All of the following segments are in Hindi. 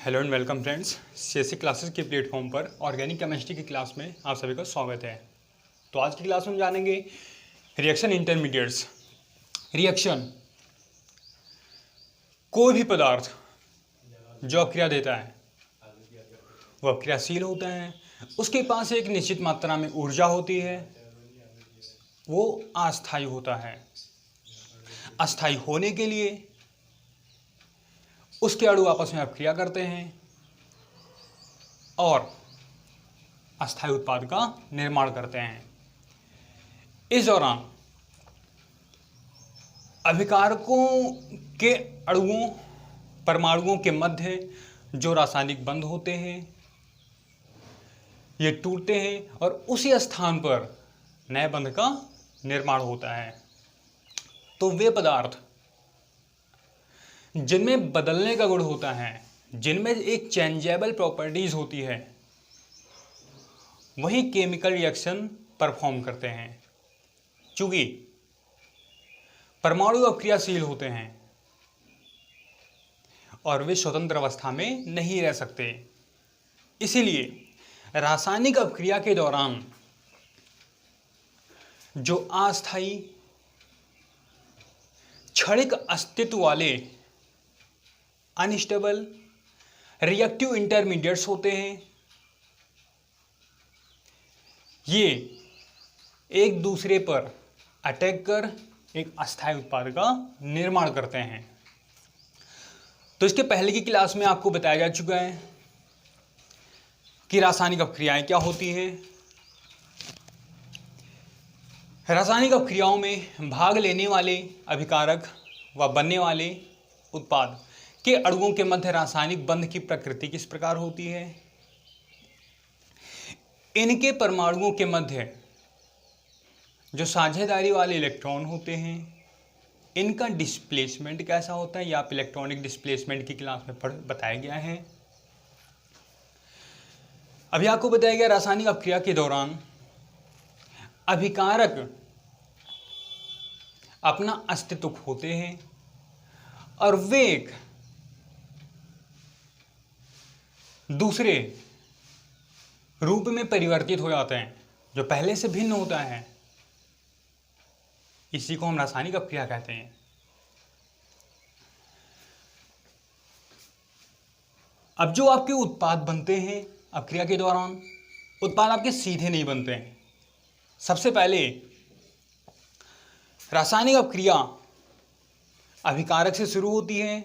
Hello and welcome friends, CSC classes के प्लेटफॉर्म पर ऑर्गेनिक केमिस्ट्री की क्लास में आप सभी का स्वागत है। तो आज की क्लास में हम जानेंगे रिएक्शन इंटरमीडिएट्स। रिएक्शन कोई भी पदार्थ जो अक्रिया देता है वह अक्रियाशील होता है, उसके पास एक निश्चित मात्रा में ऊर्जा होती है, वो अस्थायी होता है। अस्थायी होने के लिए उसके अणु आपस में अपक्रिया करते हैं और अस्थायी उत्पाद का निर्माण करते हैं। इस दौरान अभिकारकों के अणुओं परमाणुओं के मध्य जो रासायनिक बंध होते हैं ये टूटते हैं और उसी स्थान पर नए बंध का निर्माण होता है। तो वे पदार्थ जिनमें बदलने का गुण होता है, जिनमें एक चेंजेबल प्रॉपर्टीज होती है, वही केमिकल रिएक्शन परफॉर्म करते हैं। चूंकि परमाणु अक्रियाशील होते हैं और वे स्वतंत्र अवस्था में नहीं रह सकते, इसीलिए रासायनिक अपक्रिया के दौरान जो अस्थायी क्षणिक अस्तित्व वाले अनस्टेबल रिएक्टिव इंटरमीडिएट्स होते हैं, ये एक दूसरे पर अटैक कर एक अस्थायी उत्पाद का निर्माण करते हैं। तो इसके पहले की क्लास में आपको बताया जा चुका है कि रासायनिक अपक्रियाएं क्या होती हैं। रासायनिक अपक्रियाओं में भाग लेने वाले अभिकारक व बनने वाले उत्पाद के अणुओं के मध्य रासायनिक बंध की प्रकृति किस प्रकार होती है। इनके परमाणुओं के मध्य जो साझेदारी वाले इलेक्ट्रॉन होते हैं, इनका डिस्प्लेसमेंट कैसा होता है, या आप इलेक्ट्रॉनिक डिस्प्लेसमेंट की क्लास में बताया गया है। अभी आपको बताया गया रासायनिक अपक्रिया के दौरान अभिकारक अपना अस्तित्व खोते हैं और वे एक दूसरे रूप में परिवर्तित हो जाते हैं जो पहले से भिन्न होता है। इसी को हम रासायनिक अपक्रिया कहते हैं। अब जो आपके उत्पाद बनते हैं अपक्रिया के दौरान, उत्पाद आपके सीधे नहीं बनते हैं। सबसे पहले रासायनिक अपक्रिया अभिकारक से शुरू होती है।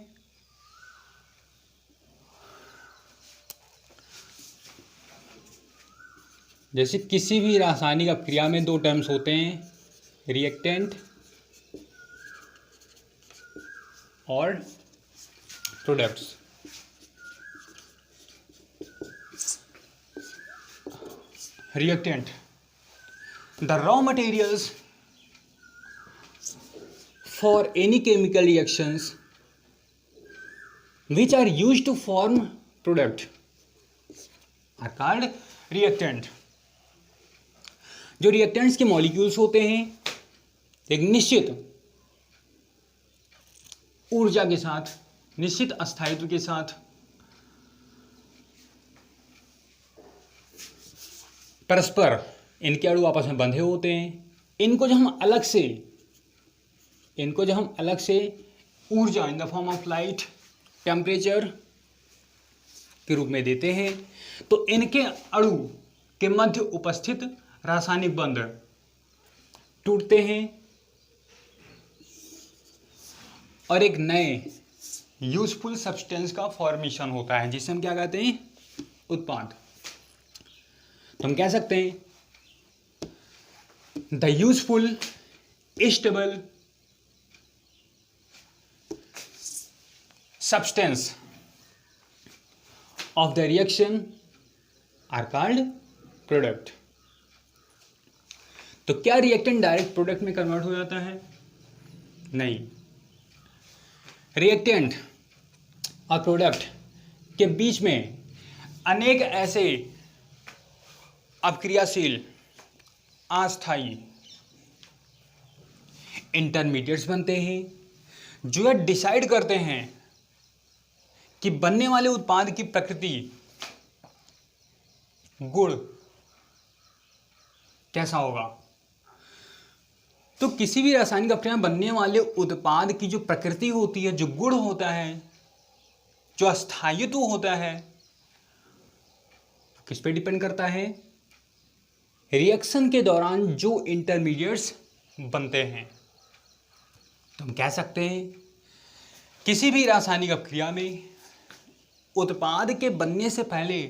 जैसे किसी भी रासायनिक अपक्रिया में दो टर्म्स होते हैं, रिएक्टेंट और products. Reactant, the raw materials for any chemical reactions which are used to form product are called reactant। जो रिएक्टेंट्स के मॉलिक्यूल्स होते हैं एक निश्चित ऊर्जा के साथ, निश्चित अस्थायित्व के साथ परस्पर इनके अणु आपस में बंधे होते हैं। इनको जब हम अलग से ऊर्जा in the form of light, temperature के रूप में देते हैं, तो इनके अणु के मध्य उपस्थित रासायनिक बंध टूटते हैं और एक नए यूजफुल सब्सटेंस का फॉर्मेशन होता है, जिसे हम क्या कहते हैं, उत्पाद। तो हम कह सकते हैं the useful stable substance of the reaction are called product। तो क्या रिएक्टेंट डायरेक्ट प्रोडक्ट में कन्वर्ट हो जाता है? नहीं। रिएक्टेंट और प्रोडक्ट के बीच में अनेक ऐसे अपक्रियाशील अस्थायी इंटरमीडिएट्स बनते हैं जो डिसाइड करते हैं कि बनने वाले उत्पाद की प्रकृति, गुण कैसा होगा। तो किसी भी रासायनिक अभिक्रिया में बनने वाले उत्पाद की जो प्रकृति होती है, जो गुण होता है, जो अस्थायित्व होता है, किस पे डिपेंड करता है? रिएक्शन के दौरान जो इंटरमीडिएट्स बनते हैं। तो हम कह सकते हैं किसी भी रासायनिक अभिक्रिया में उत्पाद के बनने से पहले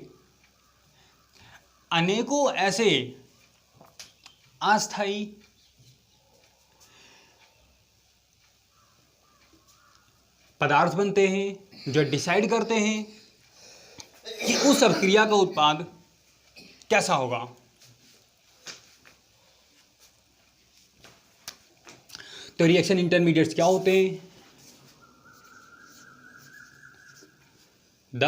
अनेकों ऐसे अस्थायी पदार्थ बनते हैं जो डिसाइड करते हैं कि उस अभिक्रिया का उत्पाद कैसा होगा। तो रिएक्शन इंटरमीडिएट्स क्या होते हैं? The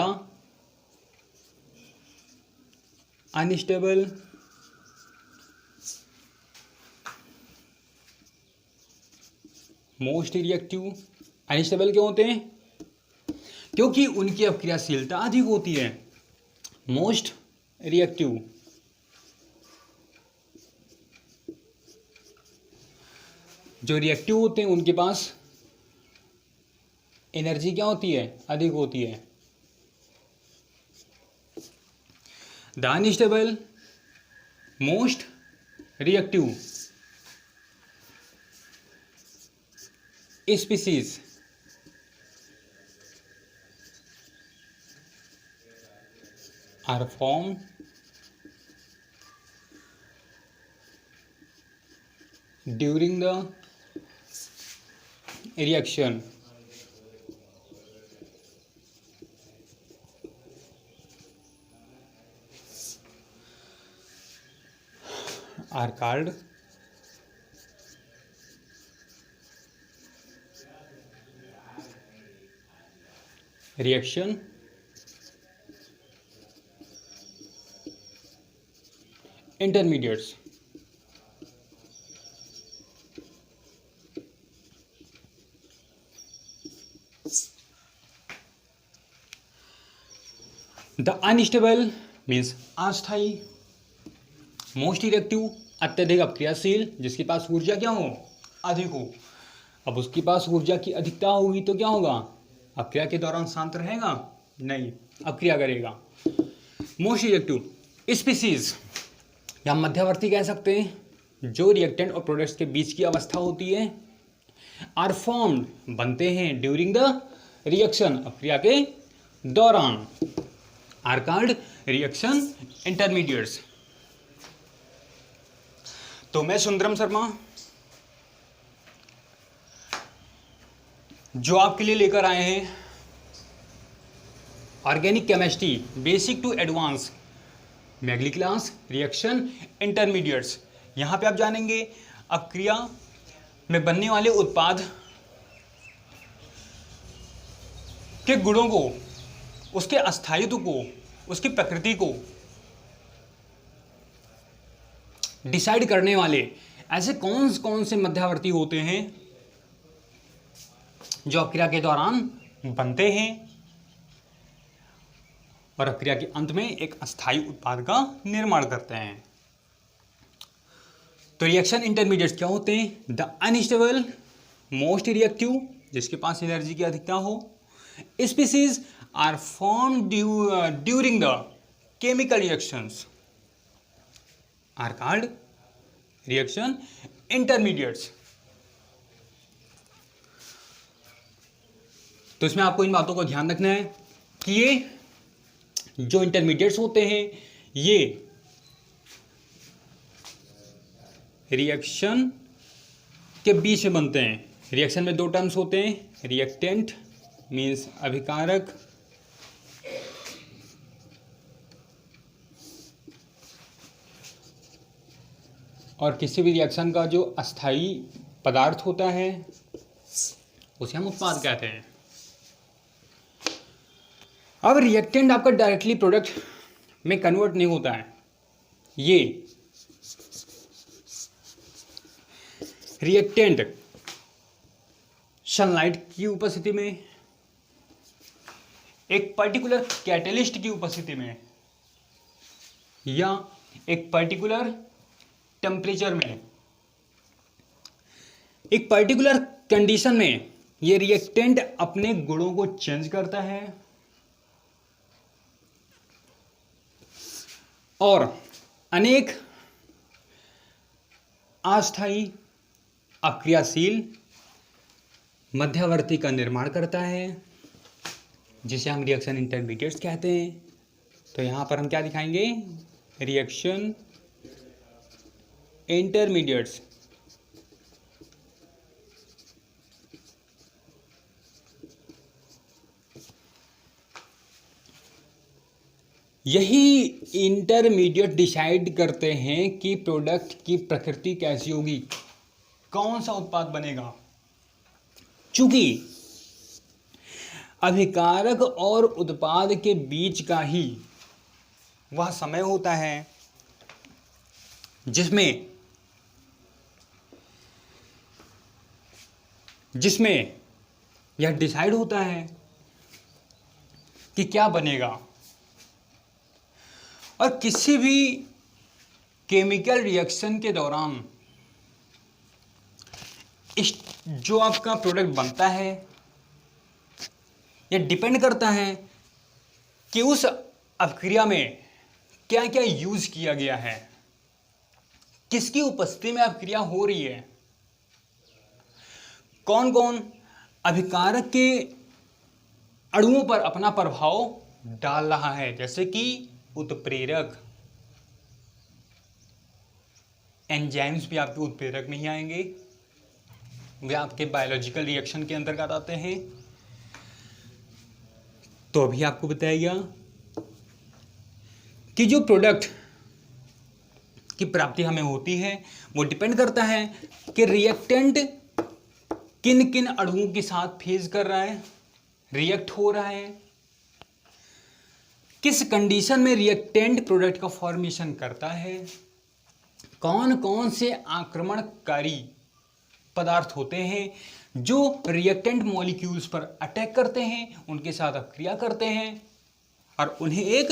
unstable most reactive. Unstable क्यों होते हैं? क्योंकि उनकी अभिक्रियाशीलता अधिक होती है। मोस्ट रिएक्टिव, जो रिएक्टिव होते हैं उनके पास एनर्जी क्या होती है? अधिक होती है। The unstable most reactive species are formed during the reaction are called reaction intermediates. The unstable means अस्थायी, मोस्ट रिएक्टिव अत्यधिक अभिक्रियाशील, जिसके पास ऊर्जा क्या हो? अधिक हो। अब उसके पास ऊर्जा की अधिकता होगी तो क्या होगा? अभिक्रिया के दौरान शांत रहेगा? नहीं, अभिक्रिया करेगा। मोस्ट रिएक्टिव स्पीसीज या मध्यवर्ती कह सकते हैं, जो रिएक्टेंट और प्रोडक्ट्स के बीच की अवस्था होती है। आर फॉर्म्ड बनते हैं ड्यूरिंग द रिएक्शन अभिक्रिया के दौरान। Are called reaction intermediates. तो मैं सुंदरम शर्मा जो आपके लिए लेकर आए हैं organic chemistry basic to advance में अगली क्लास रिएक्शन इंटरमीडिएट्स। यहाँ पे आप जानेंगे अभिक्रिया में बनने वाले उत्पाद के गुणों को, उसके अस्थायित्व को, उसकी प्रकृति को डिसाइड करने वाले ऐसे कौन कौन से मध्यवर्ती होते हैं जो अभिक्रिया के दौरान बनते हैं और अभिक्रिया के अंत में एक अस्थायी उत्पाद का निर्माण करते हैं। तो रिएक्शन इंटरमीडिएट्स क्या होते हैं? द अनस्टेबल मोस्ट रिएक्टिव, जिसके पास एनर्जी की अधिकता हो, species are form during the chemical reactions are called reaction intermediates. तो इसमें आपको इन बातों का ध्यान रखना है कि ये जो इंटरमीडिएट्स होते हैं ये रिएक्शन के बीच में बनते हैं। रिएक्शन में दो टर्म्स होते हैं, रिएक्टेंट मीन्स अभिकारक, और किसी भी रिएक्शन का जो अस्थायी पदार्थ होता है उसे हम उत्पाद कहते हैं। अब रिएक्टेंट आपका डायरेक्टली प्रोडक्ट में कन्वर्ट नहीं होता है। ये रिएक्टेंट सनलाइट की उपस्थिति में एक पर्टिकुलर कैटलिस्ट की उपस्थिति में या एक पर्टिकुलर टेम्परेचर में, एक पर्टिकुलर कंडीशन में ये रिएक्टेंट अपने गुणों को चेंज करता है और अनेक अस्थायी अक्रियाशील मध्यवर्ती का निर्माण करता है, जिसे हम रिएक्शन इंटरमीडिएट्स कहते हैं। तो यहां पर हम क्या दिखाएंगे? Reaction intermediates. यही इंटरमीडिएट डिसाइड करते हैं कि प्रोडक्ट की प्रकृति कैसी होगी, कौन सा उत्पाद बनेगा। चूंकि अभिकारक और उत्पाद के बीच का ही वह समय होता है जिसमें यह डिसाइड होता है कि क्या बनेगा। और किसी भी केमिकल रिएक्शन के दौरान इस जो आपका प्रोडक्ट बनता है यह डिपेंड करता है कि उस अभिक्रिया में क्या क्या यूज किया गया है, किसकी उपस्थिति में अभिक्रिया हो रही है, कौन कौन अभिकारक के अणुओं पर अपना प्रभाव डाल रहा है, जैसे कि उत्प्रेरक। एंजाइम्स भी आपके उत्प्रेरक में ही आएंगे, वे आपके बायोलॉजिकल रिएक्शन के अंतर्गत आते हैं। तो अभी आपको बताया गया कि जो प्रोडक्ट की प्राप्ति हमें होती है वो डिपेंड करता है कि रिएक्टेंट किन किन अणुओं के साथ फेज कर रहा है, रिएक्ट हो रहा है, किस कंडीशन में रिएक्टेंट प्रोडक्ट का फॉर्मेशन करता है, कौन कौन से आक्रमणकारी पदार्थ होते हैं जो रिएक्टेंट मॉलिक्यूल्स पर अटैक करते हैं, उनके साथ अभिक्रिया करते हैं और उन्हें एक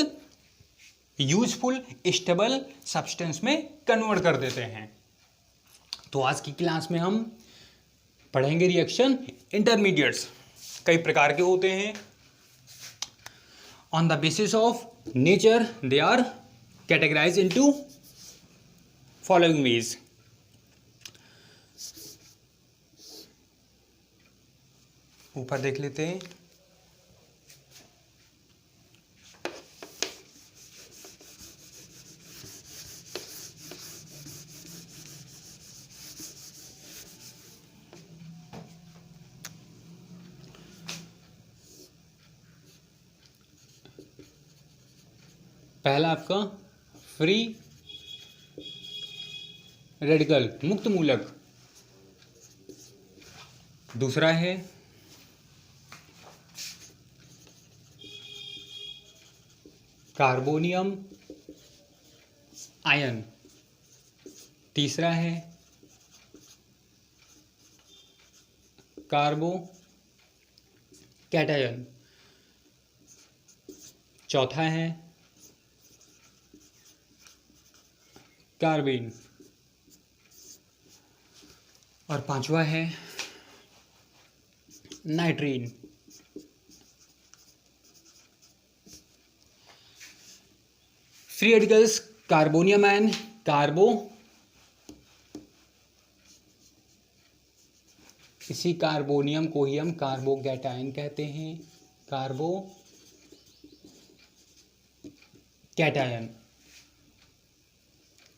यूजफुल स्टेबल सब्सटेंस में कन्वर्ट कर देते हैं। तो आज की क्लास में हम पढ़ेंगे रिएक्शन इंटरमीडिएट्स। कई प्रकार के होते हैं। On the basis of nature they are categorized into following ways. ऊपर देख लेते हैं। पहला आपका फ्री रेडिकल मुक्त मूलक, दूसरा है कार्बोनियम आयन, तीसरा है कार्बो कैटायन, चौथा है कार्बीन और पांचवा है nitrene. Free radicals carbonium ion carbo, इसी कार्बोनियम को ही हम कार्बो कैटायन कहते हैं, carbo cation,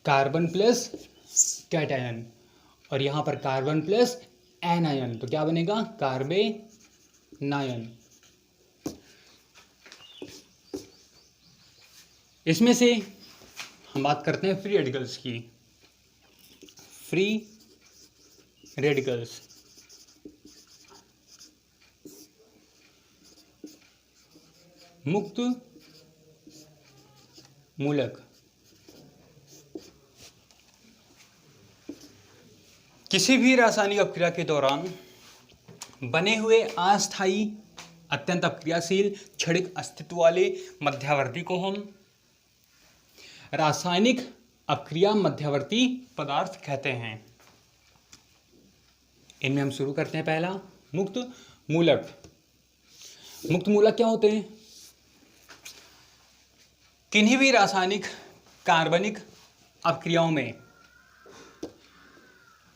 carbon plus cation और यहां पर कार्बन प्लस एनायन, तो क्या बनेगा? कार्बे नायन। इसमें से हम बात करते हैं फ्री रेडिकल्स की। फ्री रेडिकल्स मुक्त मूलक किसी भी रासायनिक अभिक्रिया के दौरान बने हुए अस्थायी अत्यंत अक्रियाशील क्षणिक अस्तित्व वाले मध्यवर्ती को हम रासायनिक अक्रिया मध्यवर्ती पदार्थ कहते हैं। इनमें हम शुरू करते हैं। पहला, मुक्त मूलक। मुक्त मूलक क्या होते हैं? किन्हीं भी रासायनिक कार्बनिक अभिक्रियाओं में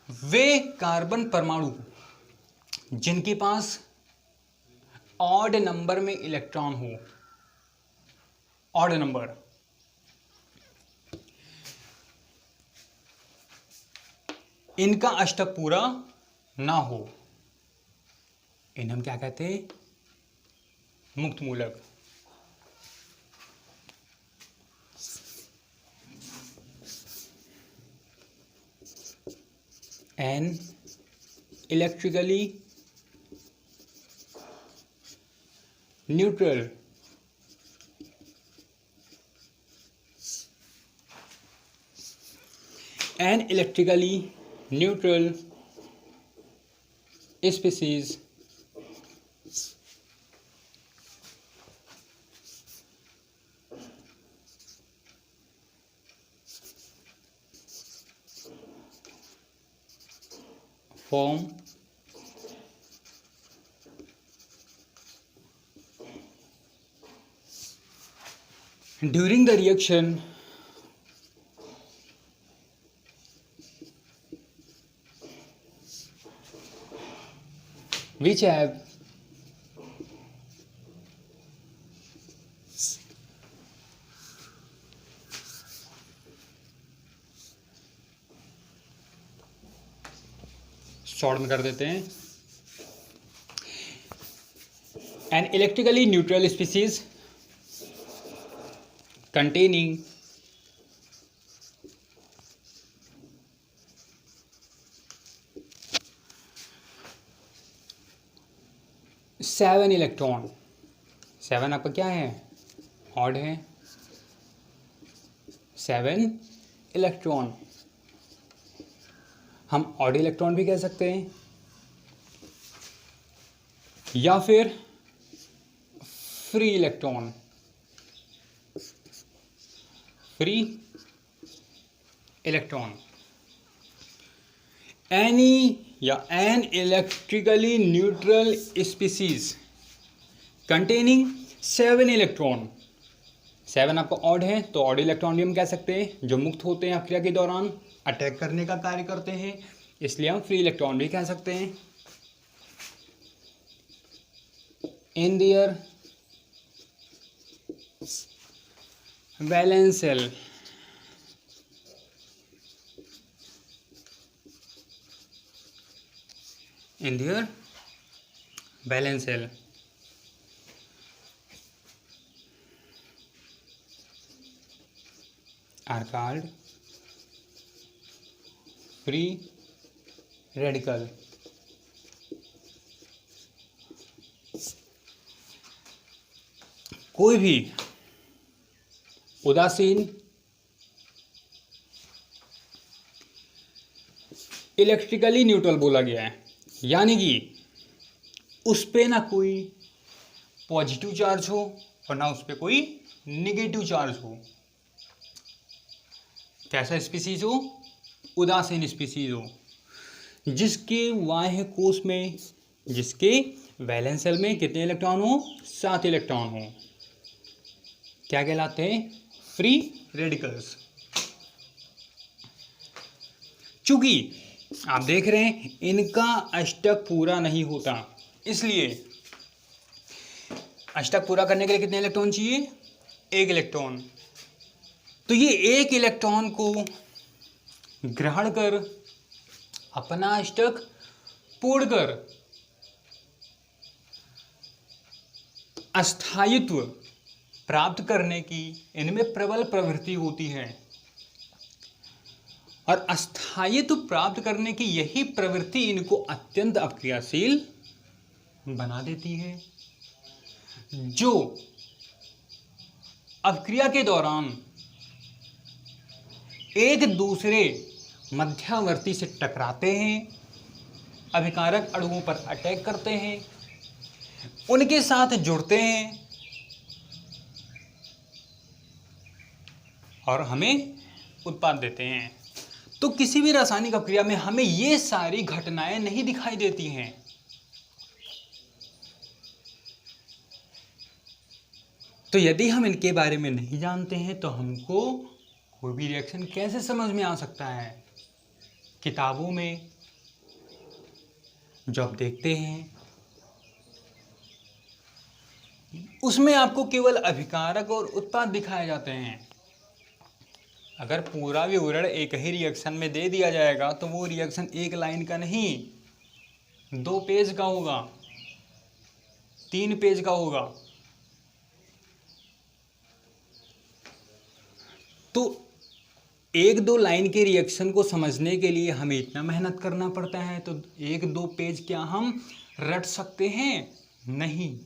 वे कार्बन परमाणु जिनके पास ऑड नंबर में इलेक्ट्रॉन हो, ऑड नंबर, इनका अष्टक पूरा ना हो, इन्हें हम क्या कहते हैं? मुक्त मूलक। An electrically neutral species form during the reaction which have short में कर देते हैं, an electrically neutral species containing seven electron. Seven आपका क्या है? ऑड है। 7 इलेक्ट्रॉन हम ऑड इलेक्ट्रॉन भी कह सकते हैं, या फिर free electron. Free electron any या an electrically neutral species containing 7 electron. 7 आपका ऑड है तो ऑड इलेक्ट्रॉन भी हम कह सकते हैं, जो मुक्त होते हैं अक्रिया के दौरान, अटैक करने का कार्य करते हैं, इसलिए हम फ्री इलेक्ट्रॉन भी कह सकते हैं। In their valence shell in their valence shell are called free radical। कोई भी उदासीन इलेक्ट्रिकली न्यूट्रल बोला गया है, यानी कि उस पे ना कोई पॉजिटिव चार्ज हो और ना उस पे कोई निगेटिव चार्ज हो। कैसा स्पीसीज हो? उदासीन स्पीसीज हो, जिसके बाह्य कोश में, जिसके वैलेंस शेल में कितने इलेक्ट्रॉन हो? 7 इलेक्ट्रॉन हो। क्या कहलाते हैं? Free radicals. चूंकि आप देख रहे हैं इनका अष्टक पूरा नहीं होता, इसलिए अष्टक पूरा करने के लिए कितने इलेक्ट्रॉन चाहिए? 1 इलेक्ट्रॉन। तो ये 1 इलेक्ट्रॉन को ग्रहण कर अपना अष्टक पूर्ण कर अस्थायित्व प्राप्त करने की इनमें प्रबल प्रवृत्ति होती है, और अस्थायित्व प्राप्त करने की यही प्रवृत्ति इनको अत्यंत अक्रियाशील बना देती है, जो अभिक्रिया के दौरान एक दूसरे मध्यवर्ती से टकराते हैं, अभिकारक अणुओं पर अटैक करते हैं, उनके साथ जुड़ते हैं और हमें उत्पाद देते हैं। तो किसी भी रासायनिक अपक्रिया में हमें ये सारी घटनाएं नहीं दिखाई देती हैं। तो यदि हम इनके बारे में नहीं जानते हैं तो हमको कोई भी रिएक्शन कैसे समझ में आ सकता है। किताबों में जो आप देखते हैं उसमें आपको केवल अभिकारक और उत्पाद दिखाए जाते हैं। अगर पूरा विवरण एक ही रिएक्शन में दे दिया जाएगा तो वो रिएक्शन एक लाइन का नहीं 2 पेज का होगा, 3 पेज का होगा। तो 1-2 लाइन के रिएक्शन को समझने के लिए हमें इतना मेहनत करना पड़ता है, तो 1-2 पेज क्या हम रट सकते हैं? नहीं।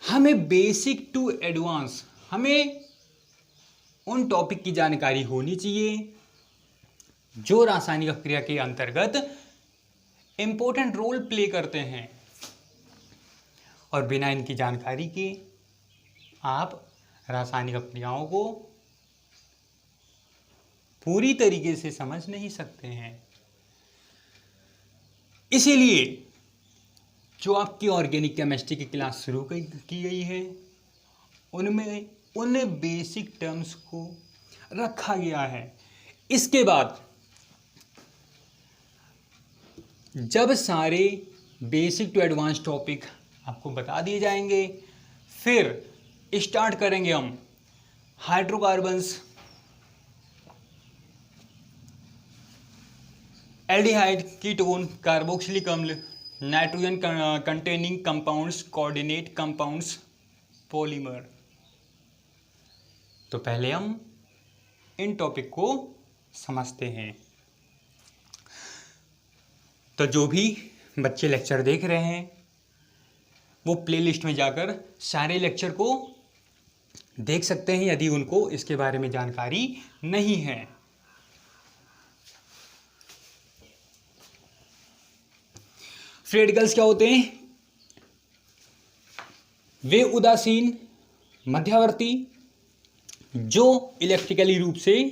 हमें बेसिक टू एडवांस, हमें उन टॉपिक की जानकारी होनी चाहिए जो रासायनिक अपक्रिया के अंतर्गत इंपॉर्टेंट रोल प्ले करते हैं, और बिना इनकी जानकारी के आप रासायनिक अपक्रियाओं को पूरी तरीके से समझ नहीं सकते हैं। इसीलिए जो आपकी ऑर्गेनिक केमिस्ट्री की क्लास शुरू की गई है उनमें उन बेसिक टर्म्स को रखा गया है। इसके बाद जब सारे बेसिक टू एडवांस टॉपिक आपको बता दिए जाएंगे, फिर स्टार्ट करेंगे हम हाइड्रोकार्बन्स, एल्डिहाइड, कीटोन, कार्बोक्सिलिक अम्ल, nitrogen containing compounds, coordinate compounds, polymer. तो पहले हम इन टॉपिक को समझते हैं। तो जो भी बच्चे लेक्चर देख रहे हैं वो प्लेलिस्ट में जाकर सारे लेक्चर को देख सकते हैं यदि उनको इसके बारे में जानकारी नहीं है। फ्री रेडिकल्स क्या होते हैं? वे उदासीन मध्यवर्ती जो इलेक्ट्रिकली रूप से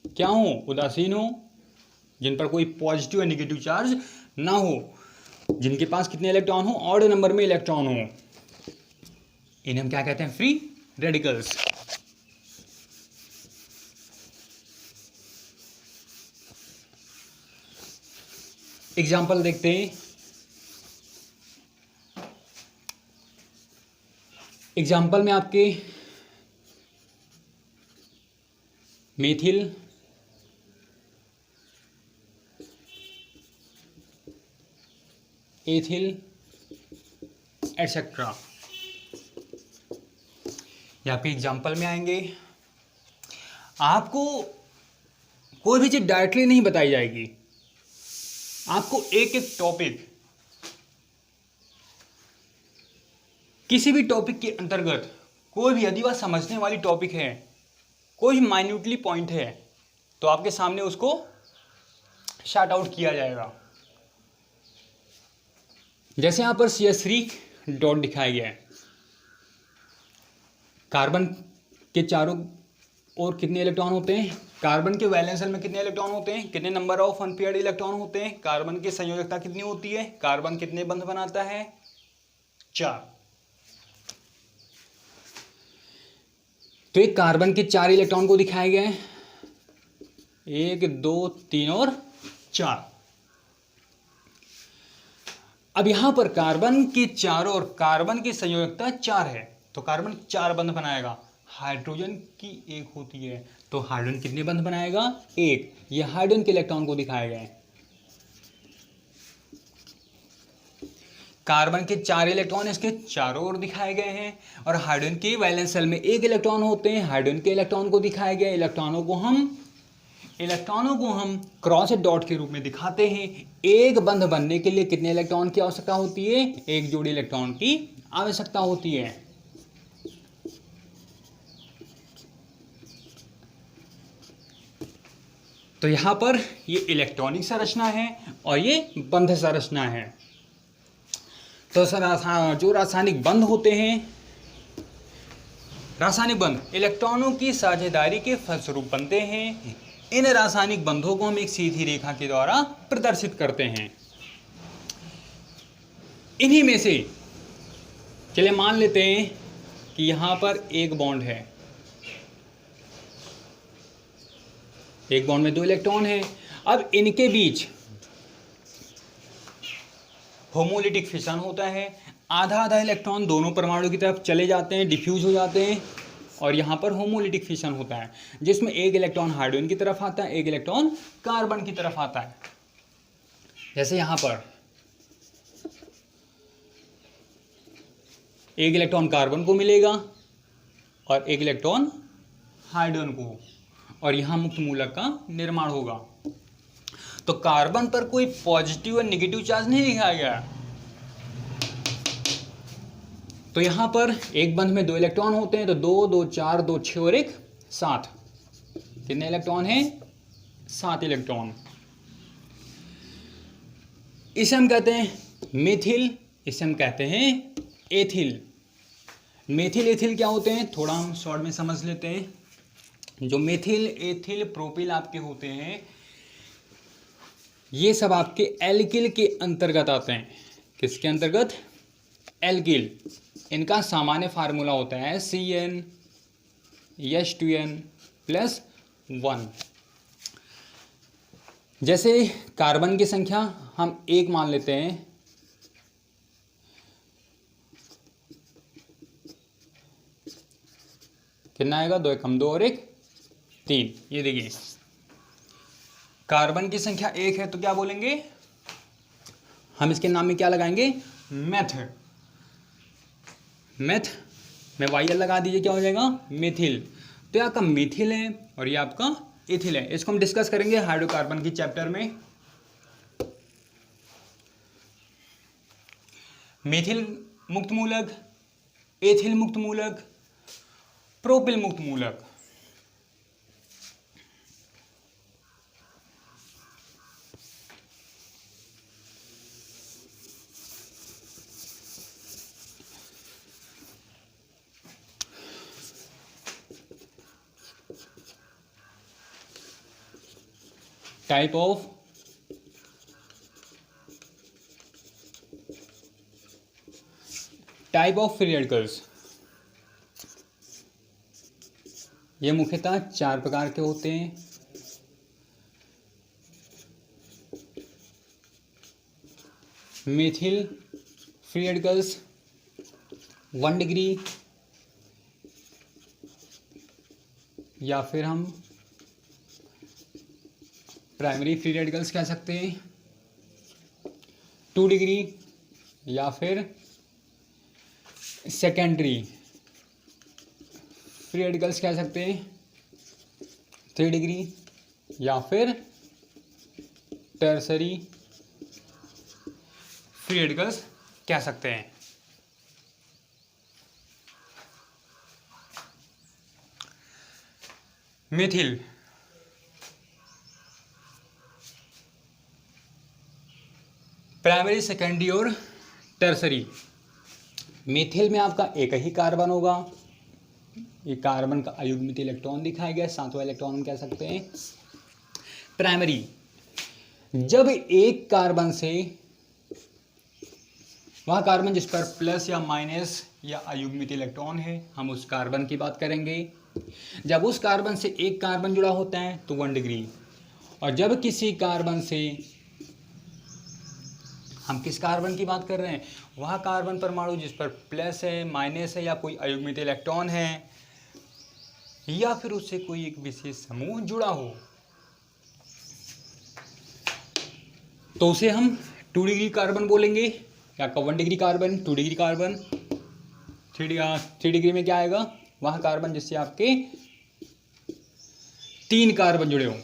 क्या हो? उदासीन हो, जिन पर कोई पॉजिटिव या नेगेटिव चार्ज ना हो, जिनके पास कितने इलेक्ट्रॉन हो? ऑड नंबर में इलेक्ट्रॉन हो। इन्हें हम क्या कहते हैं? Free radicals. एग्जाम्पल देखते हैं। एग्जाम्पल में आपके मेथिल, एथिल एटसेट्रा यहाँ पे एग्जाम्पल में आएंगे। आपको कोई भी चीज डायरेक्टली नहीं बताई जाएगी, आपको एक एक टॉपिक, किसी भी टॉपिक के अंतर्गत कोई भी यदि वह समझने वाली टॉपिक है, कोई माइन्यूटली पॉइंट है, तो आपके सामने उसको शार्ट आउट किया जाएगा। जैसे यहां पर CH3 डॉट दिखाया गया है। कार्बन के चारों ओर कितने इलेक्ट्रॉन होते हैं? कार्बन के वैलेंस शेल में कितने इलेक्ट्रॉन होते हैं? कितने नंबर ऑफ अनपेयर्ड इलेक्ट्रॉन होते हैं? कार्बन की संयोजकता कितनी होती है? कार्बन कितने बंध बनाता है? 4। तो एक कार्बन के 4 इलेक्ट्रॉन को दिखाया गया है, 1 2 3 और 4। अब यहां पर कार्बन के चारों ओर कार्बन की संयोजकता 4 है, तो कार्बन 4 बंध बनाएगा। हाइड्रोजन की 1 होती है, तो हाइड्रोजन कितने बंध बनाएगा? 1। यह हाइड्रोजन के इलेक्ट्रॉन को दिखाया गया है। कार्बन के 4 इलेक्ट्रॉन इसके चारों ओर दिखाए गए हैं, और हाइड्रोजन के वैलेंस शेल में 1 इलेक्ट्रॉन होते हैं, हाइड्रोजन के इलेक्ट्रॉन को दिखाया गया। इलेक्ट्रॉनों को हम क्रॉस डॉट के रूप में दिखाते हैं। एक बंध बनने के लिए कितने इलेक्ट्रॉन की आवश्यकता होती है? 1 जोड़ी इलेक्ट्रॉन की आवश्यकता होती है। तो यहां पर ये इलेक्ट्रॉनिक संरचना है और ये बंध संरचना है। तो सर जो रासायनिक बंध होते हैं, रासायनिक बंध इलेक्ट्रॉनों की साझेदारी के फलस्वरूप बनते हैं। इन रासायनिक बंधों को हम एक सीधी रेखा के द्वारा प्रदर्शित करते हैं। इन्हीं में से चलिए मान लेते हैं कि यहां पर एक बॉन्ड है, एक बॉन्ड में 2 इलेक्ट्रॉन हैं। अब इनके बीच होमोलिटिक फिशन होता है। आधा आधा इलेक्ट्रॉन दोनों परमाणु की तरफ चले जाते हैं, डिफ्यूज हो जाते हैं, और यहाँ पर होमोलिटिक फिशन होता है जिसमें एक इलेक्ट्रॉन हाइड्रोजन की तरफ आता है, एक इलेक्ट्रॉन कार्बन की तरफ आता है। जैसे यहाँ पर एक इलेक्ट्रॉन कार्बन को मिलेगा और एक इलेक्ट्रॉन हाइड्रोजन को, और यहाँ मुक्त मूलक का निर्माण होगा। तो कार्बन पर कोई पॉजिटिव और नेगेटिव चार्ज नहीं दिखाया गया। तो यहां पर एक बंध में 2 इलेक्ट्रॉन होते हैं, तो 2 2 4 2 6 और 1 7। कितने इलेक्ट्रॉन हैं? 7 इलेक्ट्रॉन। इसे हम कहते हैं मेथिल, इसे हम कहते हैं एथिल। मेथिल एथिल क्या होते हैं, थोड़ा हम शॉर्ट में समझ लेते हैं। जो मेथिल एथिल प्रोपिल आपके होते हैं, ये सब आपके एल्किल के अंतर्गत आते हैं। किसके अंतर्गत? एल्किल। इनका सामान्य फार्मूला होता है CnH2n+1। जैसे कार्बन की संख्या हम 1 मान लेते हैं, कितना आएगा? 2 1 2 और 1 3। ये देखिए कार्बन की संख्या 1 है तो क्या बोलेंगे हम? इसके नाम में क्या लगाएंगे? मेथ। मेथ में YL लगा दीजिए, क्या हो जाएगा? मेथिल। तो ये आपका मिथिल है और ये आपका एथिल है। इसको हम डिस्कस करेंगे हाइड्रोकार्बन की चैप्टर में। मेथिल मुक्त मूलक, एथिल मुक्त मूलक, प्रोपिल मुक्त मूलक। टाइप ऑफ फ्री रेडिकल्स, ये मुख्यतः 4 प्रकार के होते हैं। मेथिल फ्री रेडिकल्स 1 डिग्री, या फिर हम प्राइमरी फ्री रेडिकल्स कह सकते हैं 2 डिग्री, या फिर सेकेंडरी फ्री रेडिकल्स कह सकते हैं 3 डिग्री, या फिर टर्सरी फ्री रेडिकल्स कह सकते हैं। मेथिल प्राइमरी, सेकेंडरी और टर्सरी। मेथिल में आपका एक ही कार्बन होगा। ये कार्बन का अयुग्मित इलेक्ट्रॉन दिखाया गया, 7वां इलेक्ट्रॉन हम कह सकते हैं। प्राइमरी, जब एक कार्बन से, वह कार्बन जिस पर प्लस या माइनस या अयुग्मित इलेक्ट्रॉन है, हम उस कार्बन की बात करेंगे। जब उस कार्बन से एक कार्बन जुड़ा होता है तो 1 डिग्री, और जब किसी कार्बन से, हम किस कार्बन की बात कर रहे हैं? वह कार्बन परमाणु जिस पर प्लस है, माइनस है, या कोई अयुग्मित इलेक्ट्रॉन है, या फिर उससे कोई एक विशेष समूह जुड़ा हो, तो उसे हम 2 डिग्री कार्बन बोलेंगे। या 1 degree carbon, 2 degree carbon. 3 degree में क्या आएगा? वह कार्बन जिससे आपके 3 कार्बन जुड़े हों।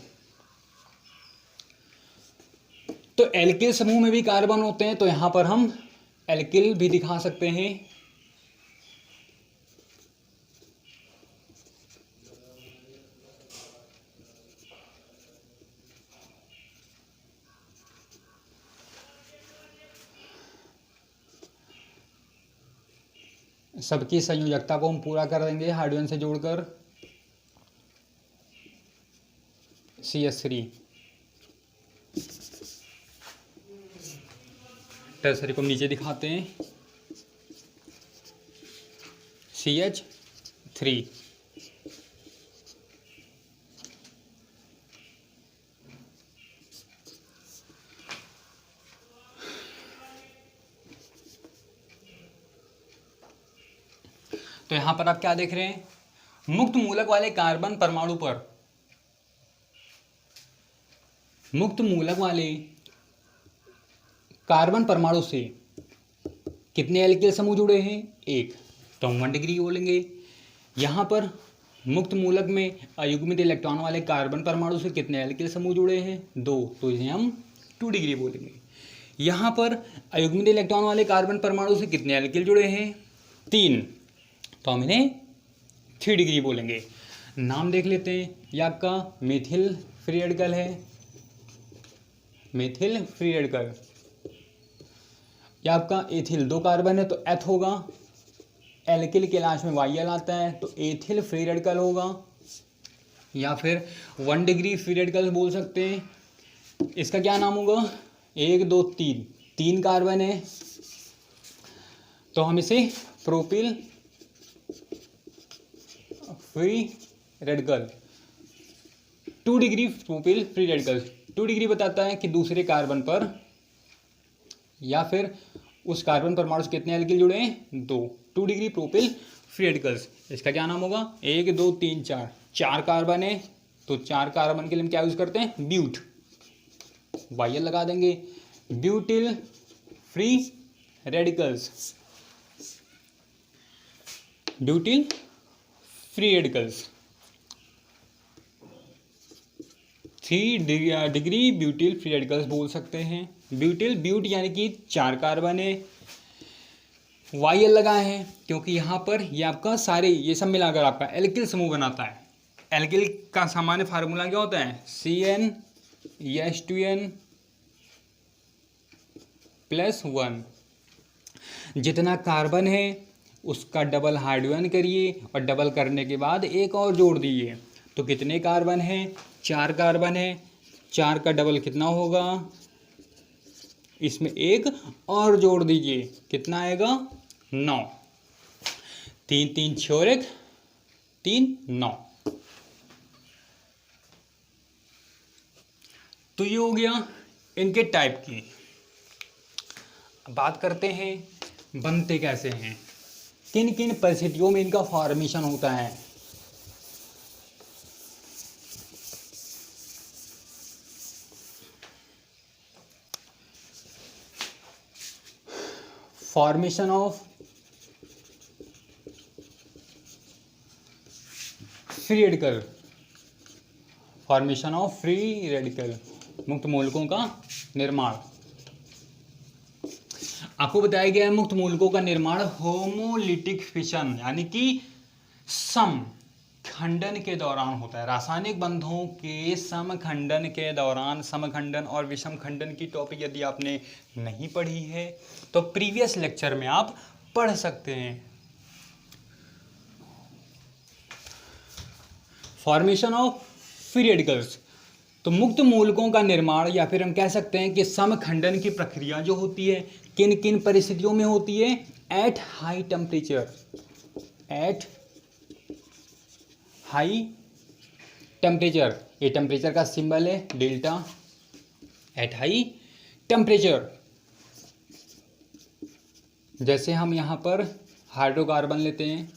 तो एल्किल समूह में भी कार्बन होते हैं, तो यहां पर हम एल्किल भी दिखा सकते हैं। सबकी संयोजकता को हम पूरा कर देंगे हाइड्रोजन से जोड़कर CH3। टर्सरी को नीचे दिखाते हैं CH3। तो यहां पर आप क्या देख रहे हैं, मुक्त मूलक वाले कार्बन परमाणु पर, मुक्त मूलक वाले कार्बन परमाणु से कितने एल्किल समूह जुड़े हैं, एक, तो हम 1 डिग्री बोलेंगे। यहाँ पर मुक्त मूलक में अयुग्मित इलेक्ट्रॉन वाले कार्बन परमाणु से कितने एल्किल समूह जुड़े हैं, 2, तो इसे हम 2 डिग्री बोलेंगे। यहाँ पर अयुग्मित इलेक्ट्रॉन वाले कार्बन परमाणु से कितने एल्किल जुड़े हैं, 3, तो हम इन्हें 3 डिग्री बोलेंगे। नाम देख लेते हैं, यह आपका मेथिल फ्री रेडिकल है, मेथिल फ्री रेडिकल। यह आपका एथिल 2 कार्बन है तो एथ होगा, एल्किल के लास्ट में YL आता है तो एथिल फ्री रेडिकल होगा, या फिर 1 डिग्री फ्री रेडिकल बोल सकते हैं। इसका क्या नाम होगा, 1 2 3, 3 कार्बन है तो हम इसे propyl free radical, 2 degree propyl free radical. 2 degree बताता है कि दूसरे कार्बन पर या फिर उस कार्बन परमाणु से कितने एल्किल जुड़े हैं, 2 डिग्री प्रोपिल फ्री रेडिकल्स। इसका क्या नाम होगा, 1 2 3 4, 4 कार्बन है तो 4 कार्बन के लिए हम क्या यूज करते हैं, ब्यूट, YL लगा देंगे, butyl free radicals, butyl free radicals, 3 degree butyl free radicals बोल सकते हैं। ब्यूटिल, ब्यूट यानी कि 4 कार्बन है, YL लगा है क्योंकि यहाँ पर ये आपका सारे ये सब मिलाकर आपका एल्किल समूह बनाता है। एल्किल का सामान्य फार्मूला क्या होता है, CnH2n +1। जितना कार्बन है उसका डबल हाइड्रोजन करिए और डबल करने के बाद एक और जोड़ दीजिए, तो कितने कार्बन है, 4 कार्बन है, 4 का डबल कितना होगा, इसमें एक और जोड़ दीजिए, कितना आएगा, 9, 3 3 6 और 1 3 9। तो ये हो गया इनके टाइप की। बात करते हैं बनते कैसे हैं, किन किन परिस्थितियों में इनका फॉर्मेशन होता है। Formation of free radical, formation of free radical, मुक्त मूलकों का निर्माण। आपको बताया गया है मुक्त मूलकों का निर्माण होमोलिटिक फिशन यानी कि समखंडन के दौरान होता है। रासायनिक बंधों के समखंडन के दौरान, समखंडन और विषम खंडन की टॉपिक यदि आपने नहीं पढ़ी है तो प्रीवियस लेक्चर में आप पढ़ सकते हैं। फॉर्मेशन ऑफ फ्री रेडिकल्स, तो मुक्त मूलकों का निर्माण या फिर हम कह सकते हैं कि समखंडन की प्रक्रिया जो होती है किन किन परिस्थितियों में होती है, at high temperature, at high temperature, ये टेम्परेचर का सिंबल है डेल्टा, एट हाई टेम्परेचर। जैसे हम यहाँ पर हाइड्रोकार्बन लेते हैं,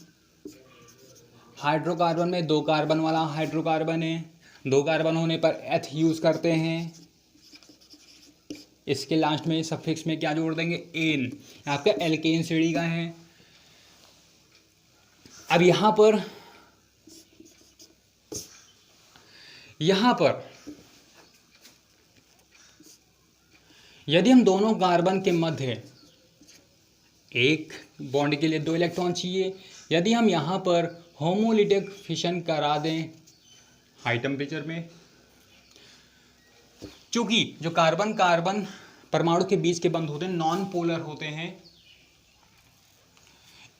हाइड्रोकार्बन में 2 कार्बन वाला हाइड्रोकार्बन है, 2 कार्बन होने पर एथ यूज करते हैं, इसके लास्ट में सफिक्स में क्या जोड़ देंगे, एन, आपका एल्केन श्रेणी का है। अब यहां पर यदि हम दोनों कार्बन के मध्य एक बॉन्ड के लिए 2 इलेक्ट्रॉन चाहिए, यदि हम यहां पर होमोलिटिक फिशन करा दें हाई टेम्परेचर में, चूंकि जो कार्बन परमाणु के बीच के बंध होते हैं नॉन पोलर होते हैं,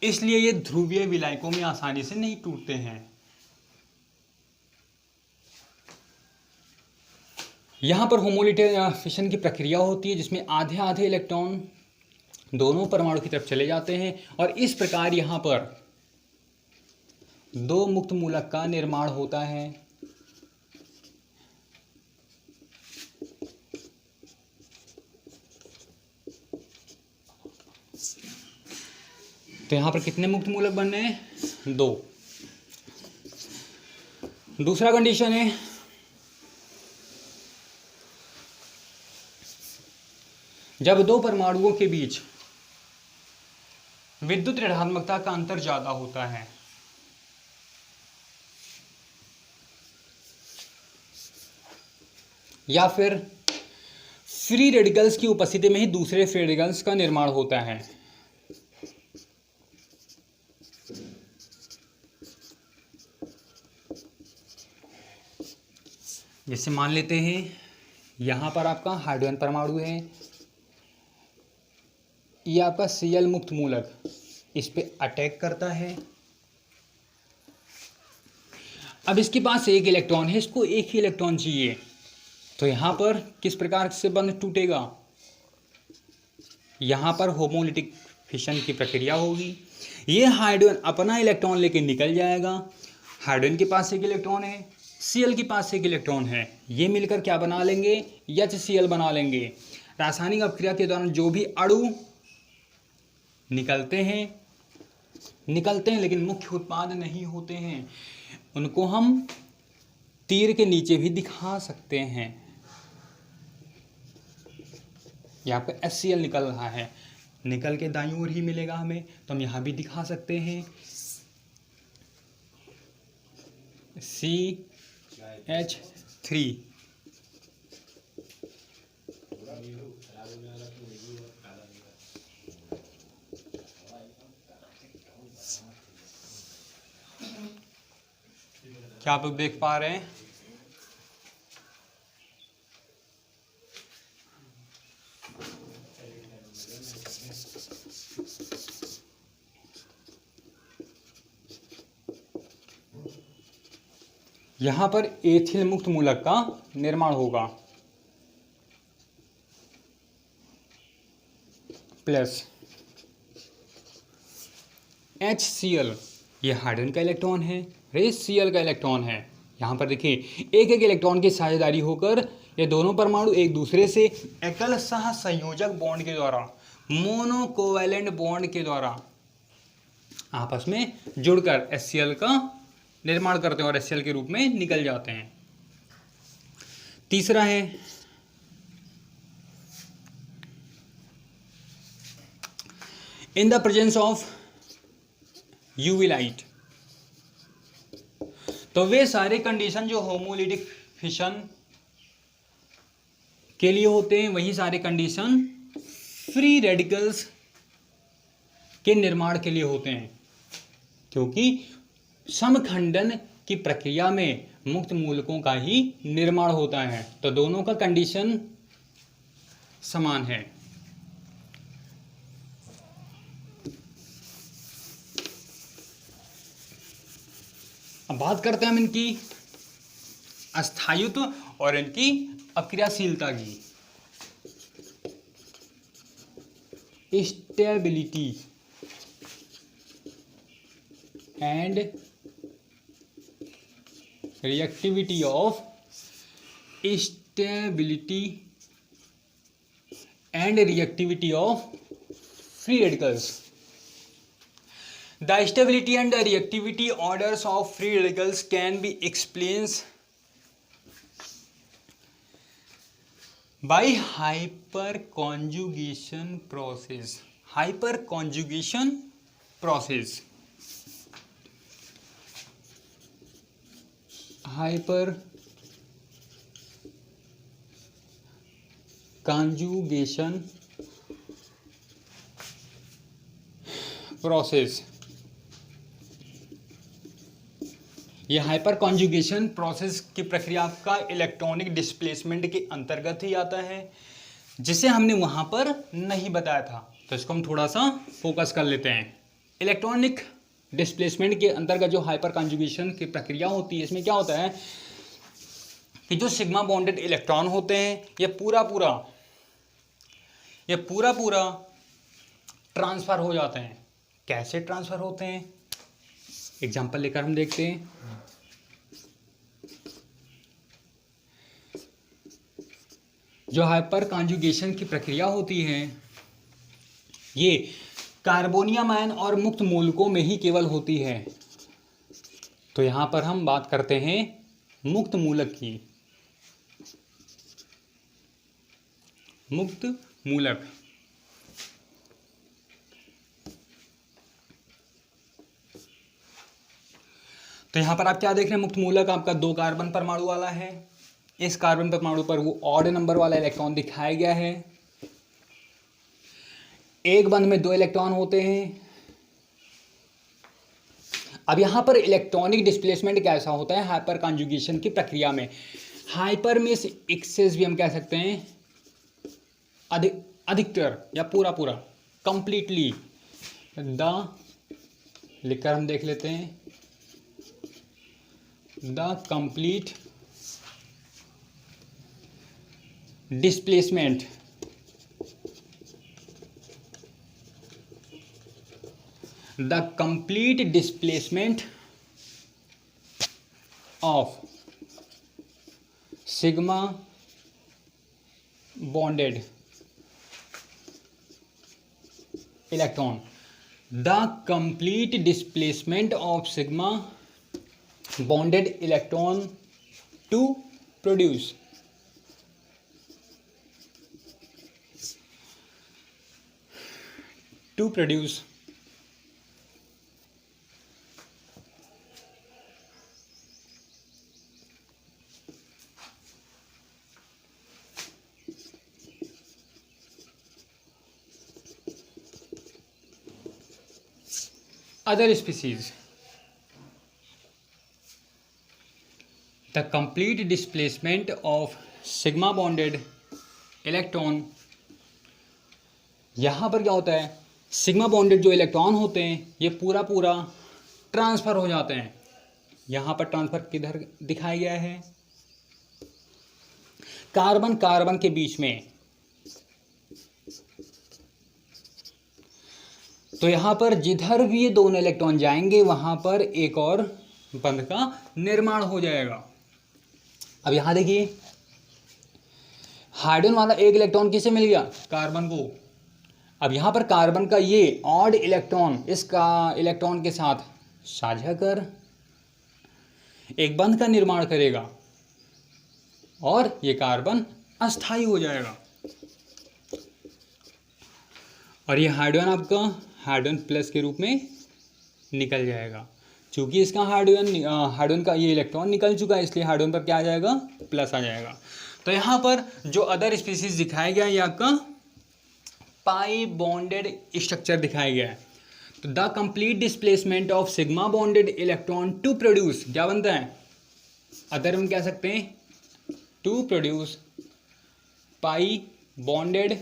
इसलिए ये ध्रुवीय विलायकों में आसानी से नहीं टूटते हैं। यहां पर होमोलिटिक फिशन की प्रक्रिया होती है जिसमें आधे आधे इलेक्ट्रॉन दोनों परमाणु की तरफ चले जाते हैं और इस प्रकार यहां पर दो मुक्त मूलक का निर्माण होता है। तो यहां पर कितने मुक्त मूलक बन रहे हैं? 2। दूसरा कंडीशन है जब दो परमाणुओं के बीच विद्युत ऋणात्मकता का अंतर ज्यादा होता है, या फिर फ्री रेडिकल्स की उपस्थिति में ही दूसरे फ्री रेडिकल्स का निर्माण होता है। जैसे मान लेते हैं यहां पर आपका हाइड्रोजन परमाणु है, ये आपका Cl मुक्त मूलक इस पे अटैक करता है। अब इसके पास एक इलेक्ट्रॉन है, इसको एक ही इलेक्ट्रॉन चाहिए, तो यहां पर किस प्रकार से बंध टूटेगा? यहां पर होमोलिटिक फिशन की प्रक्रिया होगी। ये हाइड्रोजन अपना इलेक्ट्रॉन लेके निकल जाएगा, हाइड्रोजन के पास एक इलेक्ट्रॉन है, Cl के पास एक इलेक्ट्रॉन है, ये मिलकर क्या बना लेंगे? HCl बना लेंगे। रासायनिक अपक्रिया के दौरान जो भी अणु निकलते हैं लेकिन मुख्य उत्पाद नहीं होते हैं, उनको हम तीर के नीचे भी दिखा सकते हैं। यहाँ पे HCl निकल रहा है, निकल के दाईं ओर ही मिलेगा हमें, तो हम यहाँ भी दिखा सकते हैं CH3। क्या आप लोग देख पा रहे हैं? यहां पर एथिल मुक्त मूलक का निर्माण होगा प्लस HCl, ये हाइड्रोजन का इलेक्ट्रॉन है, Cl का इलेक्ट्रॉन है। यहाँ पर देखिए एक एक इलेक्ट्रॉन की साझेदारी होकर ये दोनों परमाणु एक दूसरे से एकल सह संयोजक बॉन्ड के द्वारा, मोनो कोवैलेंट बॉन्ड के द्वारा आपस में जुड़कर HCl का निर्माण करते हैं और HCl के रूप में निकल जाते हैं। तीसरा है in the presence of UV light. तो वे सारे कंडीशन जो होमोलिटिक फिशन के लिए होते हैं वही सारे कंडीशन फ्री रेडिकल्स के निर्माण के लिए होते हैं, क्योंकि समखंडन की प्रक्रिया में मुक्त मूलकों का ही निर्माण होता है, तो दोनों का कंडीशन समान है। अब बात करते हैं हम इनकी अस्थायित्व और इनकी अक्रियाशीलता की। Stability and reactivity of free radicals. The stability and the reactivity orders of free radicals can be explained by hyperconjugation process. Hyperconjugation process. Hyperconjugation process, ये हाइपर कॉन्जुगेशन प्रोसेस की प्रक्रिया का इलेक्ट्रॉनिक डिस्प्लेसमेंट के अंतर्गत ही आता है, जिसे हमने वहां पर नहीं बताया था, तो इसको हम थोड़ा सा फोकस कर लेते हैं। इलेक्ट्रॉनिक डिस्प्लेसमेंट के अंतर्गत जो हाइपर कॉन्जुगेशन की प्रक्रिया होती है, इसमें क्या होता है कि जो सिग्मा बॉन्डेड इलेक्ट्रॉन होते हैं ये पूरा पूरा ट्रांसफर हो जाते हैं। कैसे ट्रांसफर होते हैं, एग्जांपल लेकर हम देखते हैं। जो हाइपर कॉन्जुगेशन की प्रक्रिया होती है ये कार्बोनियम आयन और मुक्त मूलकों में ही केवल होती है। तो यहां पर हम बात करते हैं मुक्त मूलक की। मुक्त मूलक तो यहां पर आप क्या देख रहे हैं, मुक्त मूलक आपका 2 कार्बन परमाणु वाला है। इस कार्बन परमाणु पर वो ऑड नंबर वाला इलेक्ट्रॉन दिखाया गया है। एक बंध में 2 इलेक्ट्रॉन होते हैं। अब यहां पर इलेक्ट्रॉनिक डिस्प्लेसमेंट कैसा होता है हाइपर कॉन्जुगेशन की प्रक्रिया में। हाइपर में एक्सेस भी हम कह सकते हैं, अधिकतर या पूरा पूरा, कंप्लीटली। द लिखकर हम देख लेते हैं, the complete displacement of sigma bonded electron, the complete displacement of sigma bonded electron to produce other species. The complete displacement of sigma bonded electron, यहाँ पर क्या होता है, सिग्मा बॉन्डेड जो इलेक्ट्रॉन होते हैं ये पूरा पूरा ट्रांसफर हो जाते हैं। यहाँ पर ट्रांसफर किधर दिखाया गया है, कार्बन कार्बन के बीच में। तो यहां पर जिधर भी ये दोनों इलेक्ट्रॉन जाएंगे वहां पर एक और बंध का निर्माण हो जाएगा। अब यहां देखिए, हाइड्रोजन वाला एक इलेक्ट्रॉन किसे मिल गया, कार्बन को। अब यहां पर कार्बन का ये ऑड इलेक्ट्रॉन इसका इलेक्ट्रॉन के साथ साझा कर एक बंध का निर्माण करेगा और ये कार्बन अस्थायी हो जाएगा। और ये हाइड्रोजन आपका हाइड्रोजन प्लस के रूप में निकल जाएगा। चूंकि इसका हाइड्रोजन का ये इलेक्ट्रॉन निकल चुका है इसलिए हाइड्रोजन पर क्या आ जाएगा, प्लस आ जाएगा। तो यहाँ पर जो अदर स्पीसीज दिखाया गया है ये आपका पाई बॉन्डेड स्ट्रक्चर दिखाया गया है। तो the complete displacement of sigma bonded electron to produce क्या बनता है, अदर हम कह सकते हैं to produce pi bonded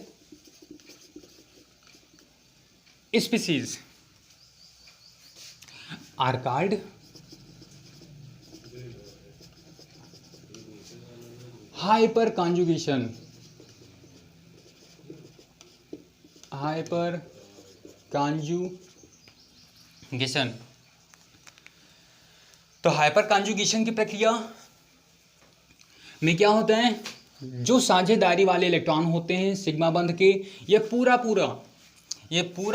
species are called hyperconjugation. Hyperconjugation तो हाइपर कॉन्जुगेशन की प्रक्रिया में क्या होता है, जो साझेदारी वाले इलेक्ट्रॉन होते हैं सिग्मा बंध के, ये पूरा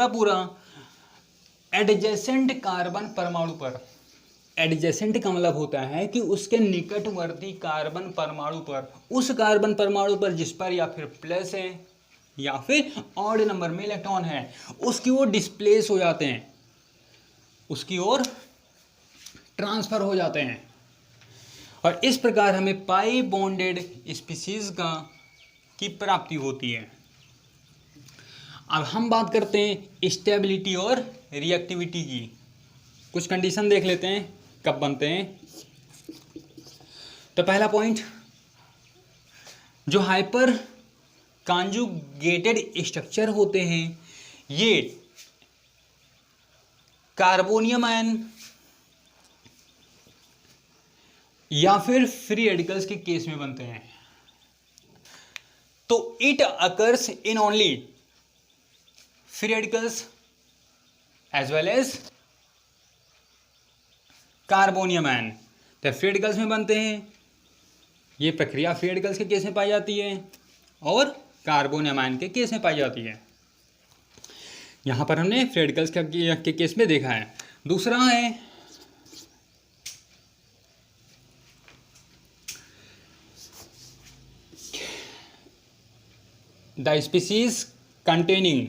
पूरा एडजेसेंट कार्बन परमाणु पर, एडजेसेंट का मतलब होता है कि उसके निकटवर्ती कार्बन परमाणु पर, उस कार्बन परमाणु पर जिस पर या फिर प्लस है या फिर ऑड नंबर में इलेक्ट्रॉन है, उसकी ओर डिस्प्लेस हो जाते हैं, उसकी ओर ट्रांसफर हो जाते हैं। और इस प्रकार हमें पाई बॉन्डेड स्पीसीज की प्राप्ति होती है। अब हम बात करते हैं स्टेबिलिटी और रिएक्टिविटी की। कुछ कंडीशन देख लेते हैं कब बनते हैं। तो पहला पॉइंट, जो हाइपर कॉन्जुगेटेड स्ट्रक्चर होते हैं ये कार्बोनियम आयन या फिर फ्री रेडिकल्स के केस में बनते हैं। तो it occurs in only free radicals as well as carbonium ion. तो फ्री रेडिकल्स में बनते हैं, ये प्रक्रिया फ्री रेडिकल्स के केस में पाई जाती है और कार्बोनियम आयन के केस में पाई जाती है। यहां पर हमने फ्री रेडिकल्स के केस में देखा है। दूसरा है the species containing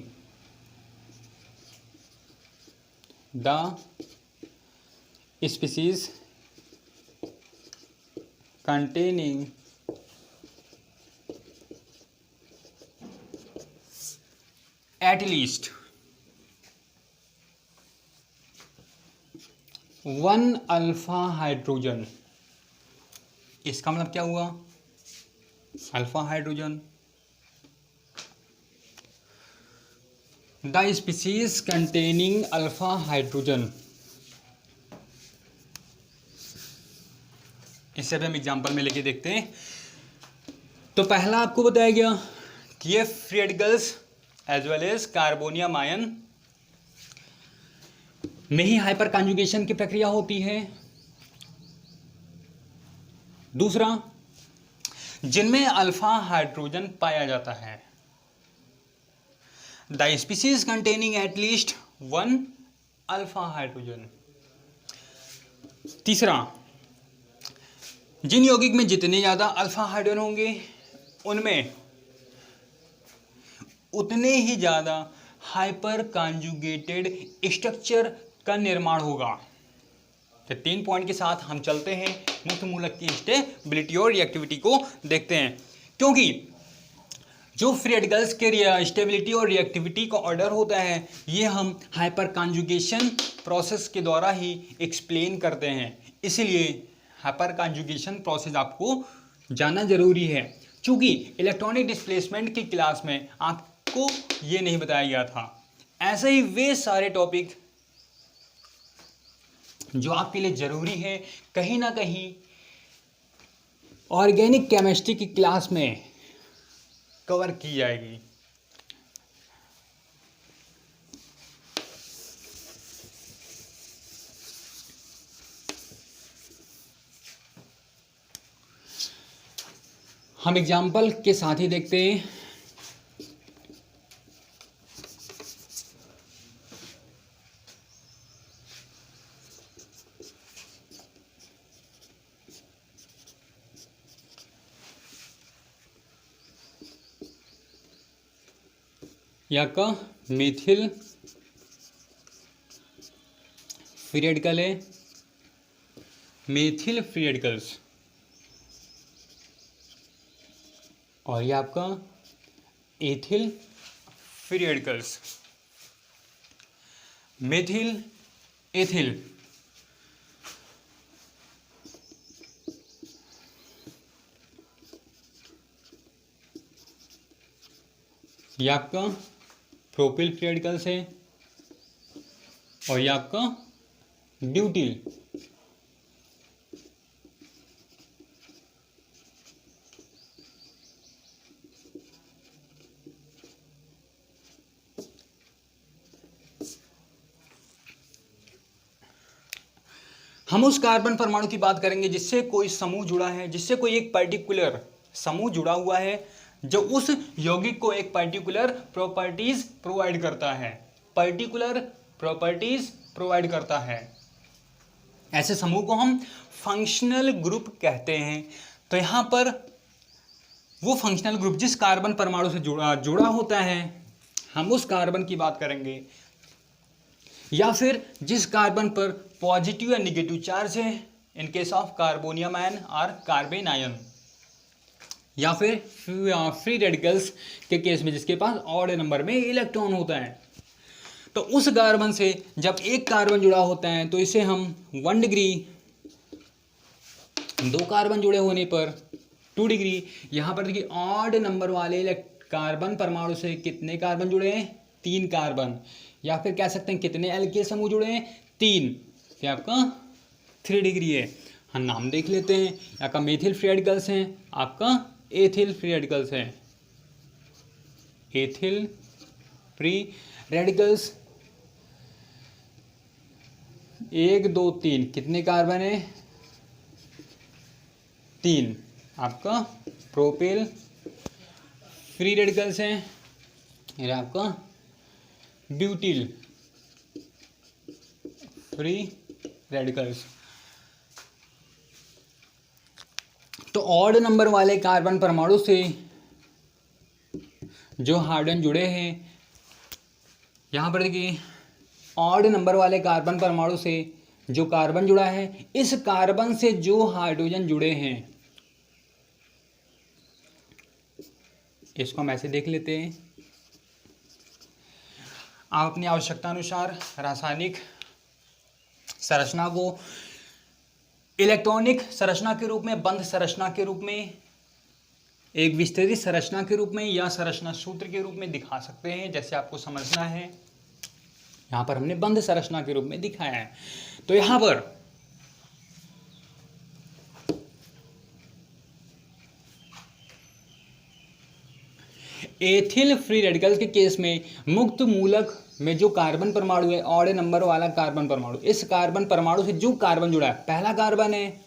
at least one alpha hydrogen. इसका मतलब क्या हुआ? Alpha hydrogen, the species containing alpha hydrogen. इससे भी हम एग्जाम्पल में लेके देखते हैं। तो पहला आपको बताया गया कि ये free radicals as well as carbonium ion में ही हाइपर कॉन्जुगेशन की प्रक्रिया होती है। दूसरा, जिनमें अल्फा हाइड्रोजन पाया जाता है। The species containing at least one alpha hydrogen. तीसरा, जिन यौगिक में जितने ज्यादा अल्फा हाइड्रोजन होंगे उनमें उतने ही ज्यादा हाइपर कॉन्जुगेटेड स्ट्रक्चर का निर्माण होगा। तो 3 पॉइंट के साथ हम चलते हैं, मुक्त मूलक की स्टेबिलिटी और रिएक्टिविटी को देखते हैं। क्योंकि जो फ्री रेडिकल्स के स्टेबिलिटी और रिएक्टिविटी का ऑर्डर होता है ये हम हाइपर कॉन्जुगेशन प्रोसेस के द्वारा ही एक्सप्लेन करते हैं। इसलिए हाइपर कॉन्जुगेशन प्रोसेस आपको जानना जरूरी है। चूंकि इलेक्ट्रॉनिक डिस्प्लेसमेंट की क्लास में आपको ये नहीं बताया गया था। ऐसे ही वे सारे टॉपिक जो आपके लिए जरूरी है कहीं ना कहीं ऑर्गेनिक केमिस्ट्री की क्लास में कवर की जाएगी। हम एग्जाम्पल के साथ ही देखते हैं। या का मेथिल फ्री रेडिकल है, मेथिल फ्री रेडिकल्स, और ये आपका ethyl free radicals. Methyl, ethyl, ये आपका प्रोपिल फ्री रेडिकल्स है और ये आपका ब्यूटिल। हम उस कार्बन परमाणु की बात करेंगे जिससे कोई समूह जुड़ा है, जिससे कोई एक पर्टिकुलर समूह जुड़ा हुआ है जो उस यौगिक को एक पर्टिकुलर प्रॉपर्टीज प्रोवाइड करता है, पर्टिकुलर प्रॉपर्टीज प्रोवाइड करता है। ऐसे समूह को हम फंक्शनल ग्रुप कहते हैं। तो यहां पर वो फंक्शनल ग्रुप जिस कार्बन परमाणु से जुड़ा होता है हम उस कार्बन की बात करेंगे, या फिर जिस कार्बन पर पॉजिटिव या निगेटिव चार्ज है, in case of carbonium ion और कार्बेन आयन, या फिर फ्री रेडिकल्स के केस में जिसके पास ऑड नंबर में इलेक्ट्रॉन होता है। तो उस कार्बन से जब एक कार्बन जुड़ा होता है तो इसे हम 1 डिग्री, 2 कार्बन जुड़े होने पर 2 डिग्री, यहां पर देखिए ऑड नंबर वाले कार्बन परमाणु से कितने कार्बन जुड़े हैं? 3 कार्बन, या फिर कह सकते हैं कितने एल्किल समूह जुड़े हैं, 3, तो आपका 3 डिग्री है। हाँ, नाम देख लेते हैं। आपका मेथिल फ्री रेडिकल्स हैं, आपका एथिल फ्री रेडिकल्स है, एथिल फ्री रेडिकल्स 1 2 3 कितने कार्बन है, 3। आपका प्रोपिल फ्री रेडिकल्स हैं, ये आपका ब्यूटिल फ्री रेडिकल्स। तो ऑड नंबर वाले कार्बन परमाणु से जो हाइड्रोजन जुड़े हैं, यहां पर देखिए, ऑड नंबर वाले कार्बन परमाणु से जो कार्बन जुड़ा है, इस कार्बन से जो हाइड्रोजन जुड़े हैं, इसको हम ऐसे देख लेते हैं। आप अपनी आवश्यकता अनुसार रासायनिक संरचना को इलेक्ट्रॉनिक संरचना के रूप में, बंध संरचना के रूप में, एक विस्तृत संरचना के रूप में या संरचना सूत्र के रूप में दिखा सकते हैं, जैसे आपको समझना है। यहां पर हमने बंध संरचना के रूप में दिखाया है। तो यहां पर एथिल फ्री रेडिकल्स के केस में मुक्त मूलक में जो कार्बन परमाणु है, ऑड नंबर वाला कार्बन परमाणु, इस कार्बन परमाणु से जो कार्बन जुड़ा है, पहला कार्बन है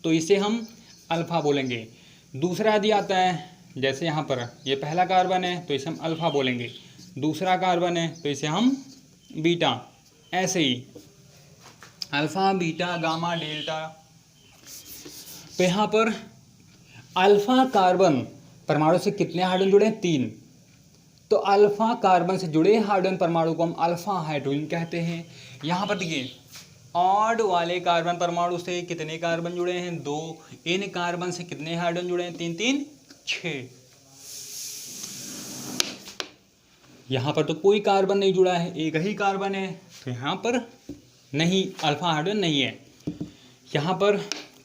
तो इसे हम अल्फा बोलेंगे। दूसरा यदि आता है, जैसे यहाँ पर ये पहला कार्बन है तो इसे हम अल्फा बोलेंगे, दूसरा कार्बन है तो इसे हम बीटा, ऐसे ही अल्फा बीटा गामा डेल्टा। तो यहाँ पर अल्फा कार्बन परमाणु से कितने हाइड्रोजन जुड़े हैं, 3। तो अल्फा कार्बन से जुड़े हाइड्रोजन परमाणु को हम अल्फा हाइड्रोजन कहते हैं। यहाँ पर देखिए, ऑड वाले कार्बन परमाणु से कितने कार्बन जुड़े हैं, 2। इन कार्बन से कितने हाइड्रोजन जुड़े हैं, 3 3 6। यहाँ पर तो कोई कार्बन नहीं जुड़ा है, एक ही कार्बन है, तो यहाँ पर नहीं, अल्फा हाइड्रोजन नहीं है। यहाँ पर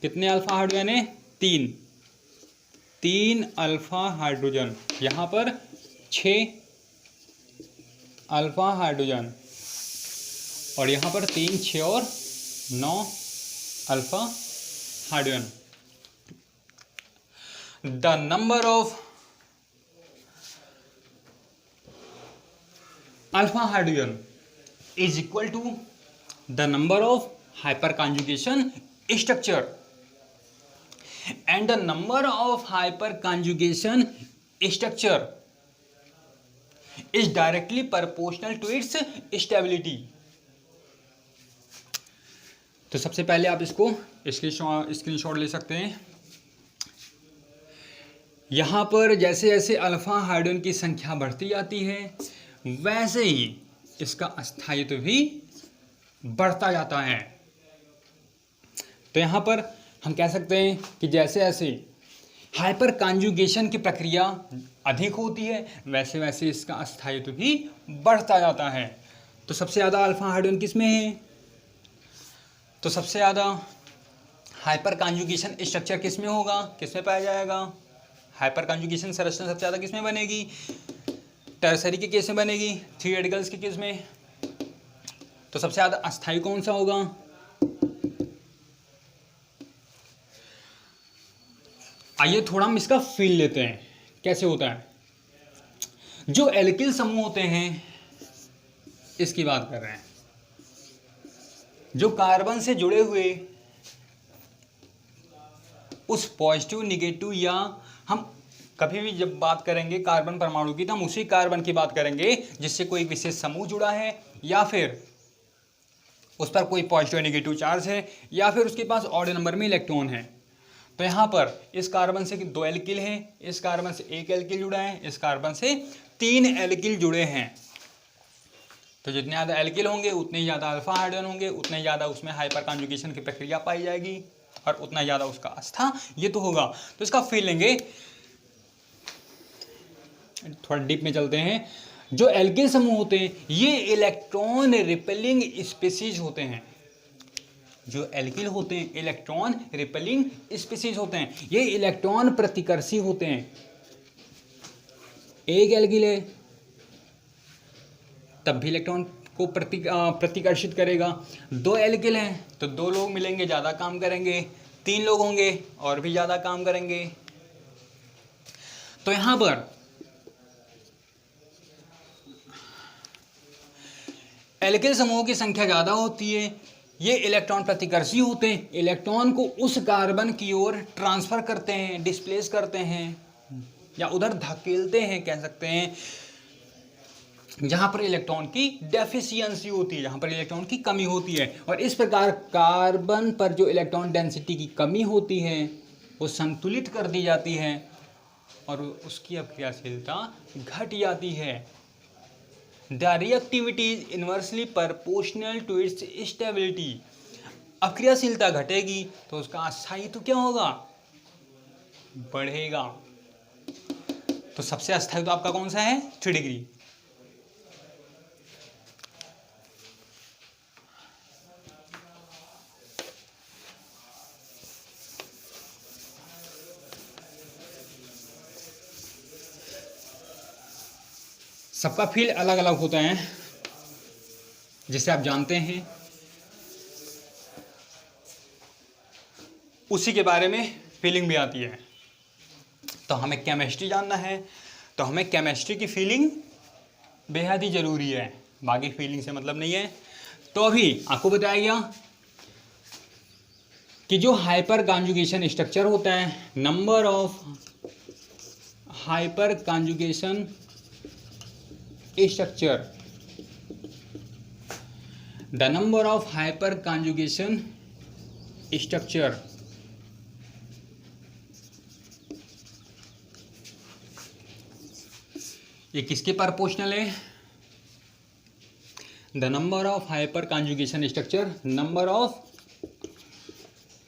कितने अल्फा हाइड्रोजन है, 3 अल्फा हाइड्रोजन। यहाँ पर 6 अल्फा हाइड्रोजन, और यहाँ पर 3 6 और 9 alpha hydrogen. The number of alpha hydrogen is equal to the number of hyperconjugation structure, and the number of hyperconjugation structure is directly proportional to its stability। तो सबसे पहले आप इसको स्क्रीनशॉट ले सकते हैं। यहां पर जैसे जैसे अल्फा हाइड्रोजन की संख्या बढ़ती जाती है, वैसे ही इसका अस्थायित्व भी बढ़ता जाता है। तो यहां पर हम कह सकते हैं कि जैसे जैसे हाइपर कॉन्जुगेशन की प्रक्रिया अधिक होती है, वैसे वैसे इसका अस्थायित्व भी बढ़ता जाता है। तो सबसे ज़्यादा अल्फा हाइड्रोजन किस में है, तो सबसे ज़्यादा हाइपर कॉन्जुगेशन स्ट्रक्चर किस में होगा, किस में पाया जाएगा, हाइपर कॉन्जुगेशन संरचना सबसे ज़्यादा किस में बनेगी, टर्सरी के केस में बनेगी, फ्री रेडिकल्स के केस में। तो सबसे ज़्यादा अस्थायी कौन सा होगा, आइए थोड़ा हम इसका फील लेते हैं कैसे होता है। जो एल्किल समूह होते हैं, इसकी बात कर रहे हैं, जो कार्बन से जुड़े हुए उस पॉजिटिव निगेटिव, या हम कभी भी जब बात करेंगे कार्बन परमाणु की तो हम उसी कार्बन की बात करेंगे जिससे कोई विशेष समूह जुड़ा है, या फिर उस पर कोई पॉजिटिव निगेटिव चार्ज है, या फिर उसके पास ऑड नंबर में इलेक्ट्रॉन है। तो यहाँ पर इस कार्बन से 2 एल्किल हैं, इस कार्बन से 1 एल्किल जुड़ा है, इस कार्बन से 3 एल्किल जुड़े हैं। तो जितने ज़्यादा एल्किल होंगे उतने ही ज़्यादा अल्फा हाइड्रोजन होंगे, उतने ही ज़्यादा उसमें हाइपर कॉन्जुगेशन की प्रक्रिया पाई जाएगी, और उतना ज़्यादा उसका आस्था ये तो होगा। तो इसका फील लेंगे, थोड़ा डीप में चलते हैं। जो एल्किल समूह होते हैं ये इलेक्ट्रॉन रिपेलिंग स्पीसीज होते हैं। जो एल्किल होते हैं इलेक्ट्रॉन रिपेलिंग स्पीसीज होते हैं, ये इलेक्ट्रॉन प्रतिकर्षी होते हैं। एक एल्किल है, तब भी इलेक्ट्रॉन को प्रतिकर्षित करेगा। 2 एल्किल हैं तो 2 लोग मिलेंगे, ज़्यादा काम करेंगे। 3 लोग होंगे और भी ज़्यादा काम करेंगे। तो यहाँ पर एल्किल समूहों की संख्या ज़्यादा होती है, ये इलेक्ट्रॉन प्रतिकर्षी होते हैं, इलेक्ट्रॉन को उस कार्बन की ओर ट्रांसफ़र करते हैं, डिस्प्लेस करते हैं या उधर धकेलते हैं कह सकते हैं, जहाँ पर इलेक्ट्रॉन की डेफिशिएंसी होती है, जहाँ पर इलेक्ट्रॉन की कमी होती है। और इस प्रकार कार्बन पर जो इलेक्ट्रॉन डेंसिटी की कमी होती है वो संतुलित कर दी जाती है और उसकी अक्रियाशीलता घट जाती है। The reactivity is inversely proportional to its stability. अक्रियाशीलता घटेगी तो उसका अस्थायित्व क्या होगा, बढ़ेगा। तो सबसे अस्थायित्व आपका कौन सा है, 3 डिग्री। सबका फील अलग अलग होता है, जिसे आप जानते हैं, उसी के बारे में फीलिंग भी आती है। तो हमें केमिस्ट्री जानना है तो हमें केमिस्ट्री की फीलिंग बेहद ही ज़रूरी है, बाकी फीलिंग से मतलब नहीं है। तो अभी आपको बताया गया कि जो हाइपर कॉन्जुगेशन स्ट्रक्चर होता है, number of hyper conjugation structure, the number of hyper conjugation structure ये किसके प्रोपोर्शनल है, the number of hyper conjugation structure, number of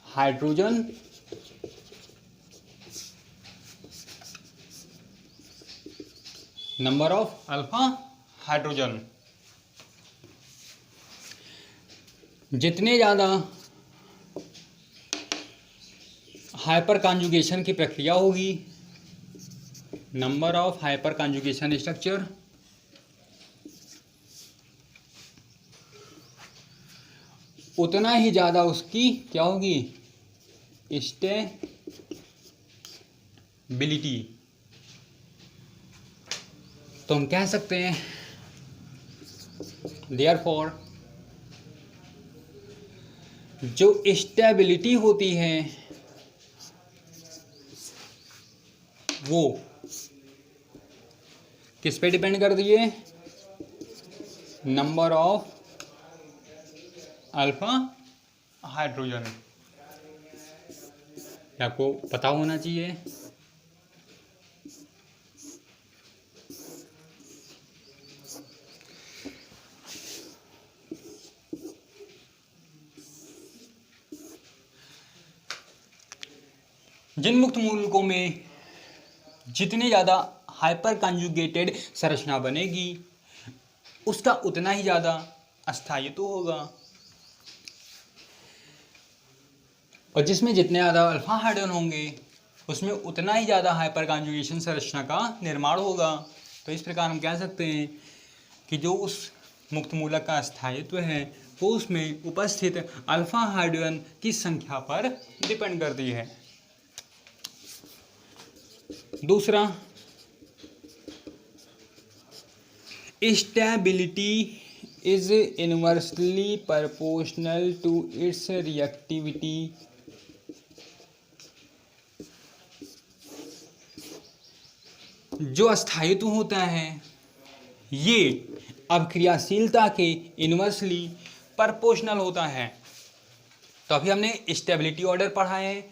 hydrogen number of alpha hydrogen. जितने ज़्यादा हाइपर कॉन्जुगेशन की प्रक्रिया होगी, number of hyperconjugation structure, उतना ही ज़्यादा उसकी क्या होगी, स्टेबिलिटी। तो हम कह सकते हैं देयरफॉर जो स्टेबिलिटी होती है वो किस पे डिपेंड करती है, नंबर ऑफ अल्फा हाइड्रोजन। आपको पता होना चाहिए। जिन मुक्त मूलकों में जितनी ज़्यादा हाइपर कॉन्जुगेटेड संरचना बनेगी उसका उतना ही ज़्यादा अस्थायित्व होगा, और जिसमें जितने ज़्यादा अल्फा हाइड्रोजन होंगे उसमें उतना ही ज़्यादा हाइपर कॉन्जुगेशन संरचना का निर्माण होगा। तो इस प्रकार हम कह सकते हैं कि जो उस मुक्त मूलक का अस्थायित्व है वो उसमें उपस्थित अल्फा हाइड्रोजन की संख्या पर डिपेंड करती है। दूसरा, stability is inversely proportional to its reactivity. जो अस्थायित्व होता है ये अभिक्रियाशीलता के इनवर्सली प्रोपोर्शनल होता है। तो अभी हमने स्टेबिलिटी ऑर्डर पढ़ा है।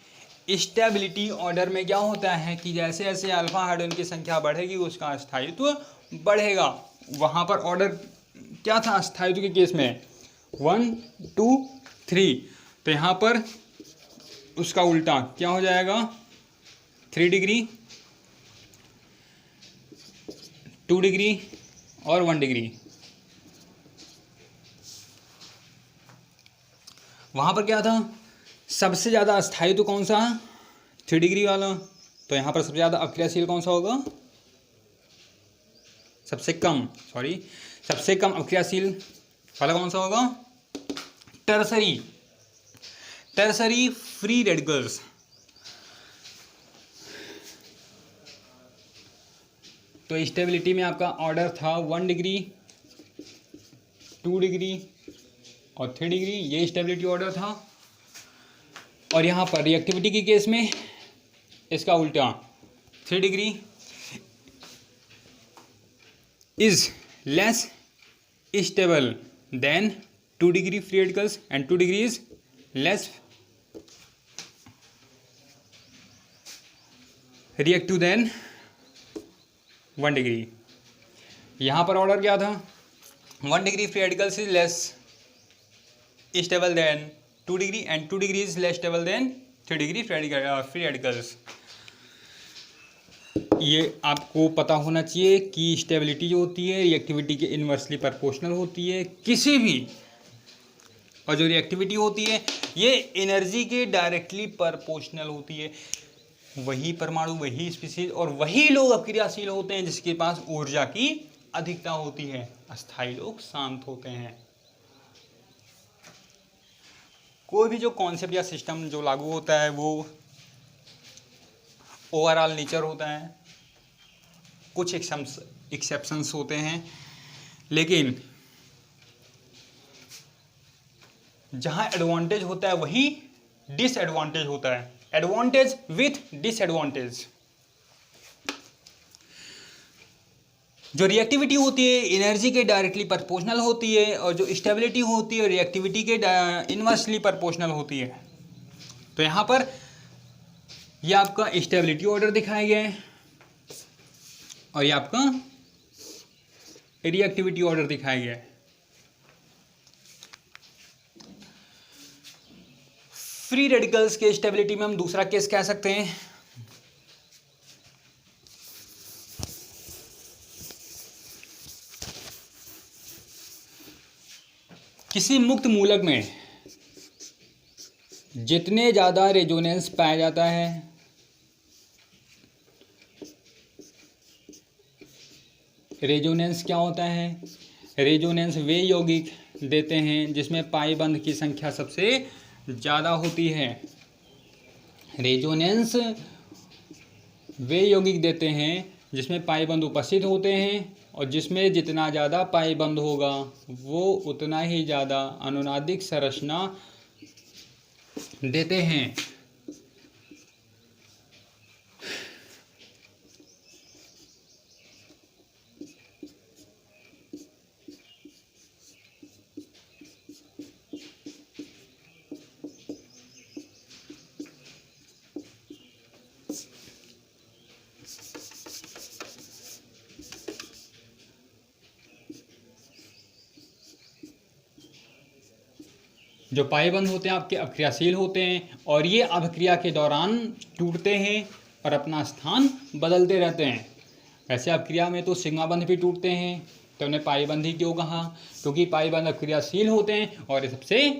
स्टेबिलिटी ऑर्डर में क्या होता है कि जैसे जैसे अल्फा हाइड्रोजन की संख्या बढ़ेगी उसका अस्थायित्व बढ़ेगा। वहाँ पर ऑर्डर क्या था अस्थायित्व के केस में, 1 2 3। तो यहाँ पर उसका उल्टा क्या हो जाएगा, 3 डिग्री, 2 डिग्री और 1 डिग्री। वहाँ पर क्या था, सबसे ज़्यादा अस्थायित्व कौन सा, 3 डिग्री वाला। तो यहाँ पर सबसे ज़्यादा अक्रियाशील कौन सा होगा, सबसे सबसे कम अक्रियाशील वाला कौन सा होगा? Tertiary free radicals. तो स्टेबिलिटी में आपका ऑर्डर था 1 डिग्री, 2 डिग्री और 3 डिग्री, ये स्टेबिलिटी ऑर्डर था। और यहाँ पर रिएक्टिविटी के केस में इसका उल्टा 3 degree is less stable then 2 degree free radicals and 2 degree is less reactive than 1 degree. यहाँ पर ऑर्डर क्या था? 1 degree free radicals is less stable then 2 degree and 2 degree is less stable then 3 degree free radicals. ये आपको पता होना चाहिए कि स्टेबिलिटी जो होती है रिएक्टिविटी के इन्वर्सली प्रोपोर्शनल होती है किसी भी, और जो रिएक्टिविटी होती है ये एनर्जी के डायरेक्टली प्रोपोर्शनल होती है। वही परमाणु, वही स्पीशीज और वही लोग अक्रियाशील होते हैं जिसके पास ऊर्जा की अधिकता होती है। अस्थायी लोग शांत होते हैं। कोई भी जो कॉन्सेप्ट या सिस्टम जो लागू होता है वो ओवरऑल नेचर होता है, कुछ एक्सेप्शंस होते हैं, लेकिन जहां एडवांटेज होता है वही डिसएडवांटेज होता है। Advantage with disadvantage. जो रिएक्टिविटी होती है एनर्जी के डायरेक्टली प्रोपोर्शनल होती है, और जो स्टेबिलिटी होती है रिएक्टिविटी के इनवर्सली प्रोपोर्शनल होती है। तो यहाँ पर ये आपका स्टेबिलिटी ऑर्डर दिखाया गया है और ये आपका रिएक्टिविटी ऑर्डर दिखाया गया है। फ्री रेडिकल्स के स्टेबिलिटी में हम दूसरा केस कह सकते हैं। किसी मुक्त मूलक में जितने ज़्यादा रेजोनेंस पाया जाता है, रेजोनेंस क्या होता है? रेजोनेंस वे यौगिक देते हैं जिसमें पाई बंध की संख्या सबसे ज़्यादा होती है। रेजोनेंस वे यौगिक देते हैं जिसमें पाई बंध उपस्थित होते हैं, और जिसमें जितना ज़्यादा पाई बंध होगा वो उतना ही ज़्यादा अनुनादिक संरचना देते हैं। जो पाइबंद होते हैं आपके अभिक्रियाशील होते हैं, और ये अभिक्रिया के दौरान टूटते हैं और अपना स्थान बदलते रहते हैं। वैसे अभिक्रिया में तो सिग्मा बंध भी टूटते हैं, तो उन्हें पाइबंध ही क्यों कहा? क्योंकि पाइबंध अभिक्रियाशील होते हैं और ये सबसे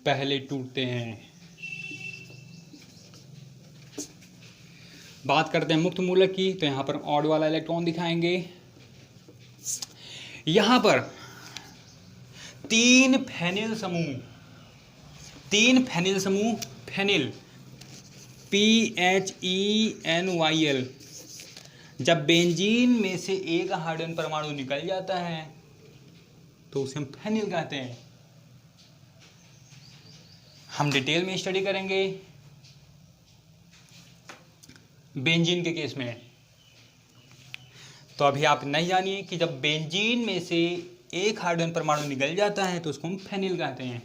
पहले टूटते हैं। बात करते हैं मुक्त मूलक की, तो यहाँ पर ऑड वाला इलेक्ट्रॉन दिखाएंगे। यहाँ पर तीन फेनिल समूह फेनिल PHENYL, जब बेंजीन में से एक हाइड्रोजन परमाणु निकल जाता है तो उसे हम फेनिल कहते हैं। हम डिटेल में स्टडी करेंगे बेंजीन के केस में। तो अभी आप नहीं जानिए कि जब बेंजीन में से एक हाइड्रोजन परमाणु निकल जाता है तो उसको हम फेनिल कहते हैं।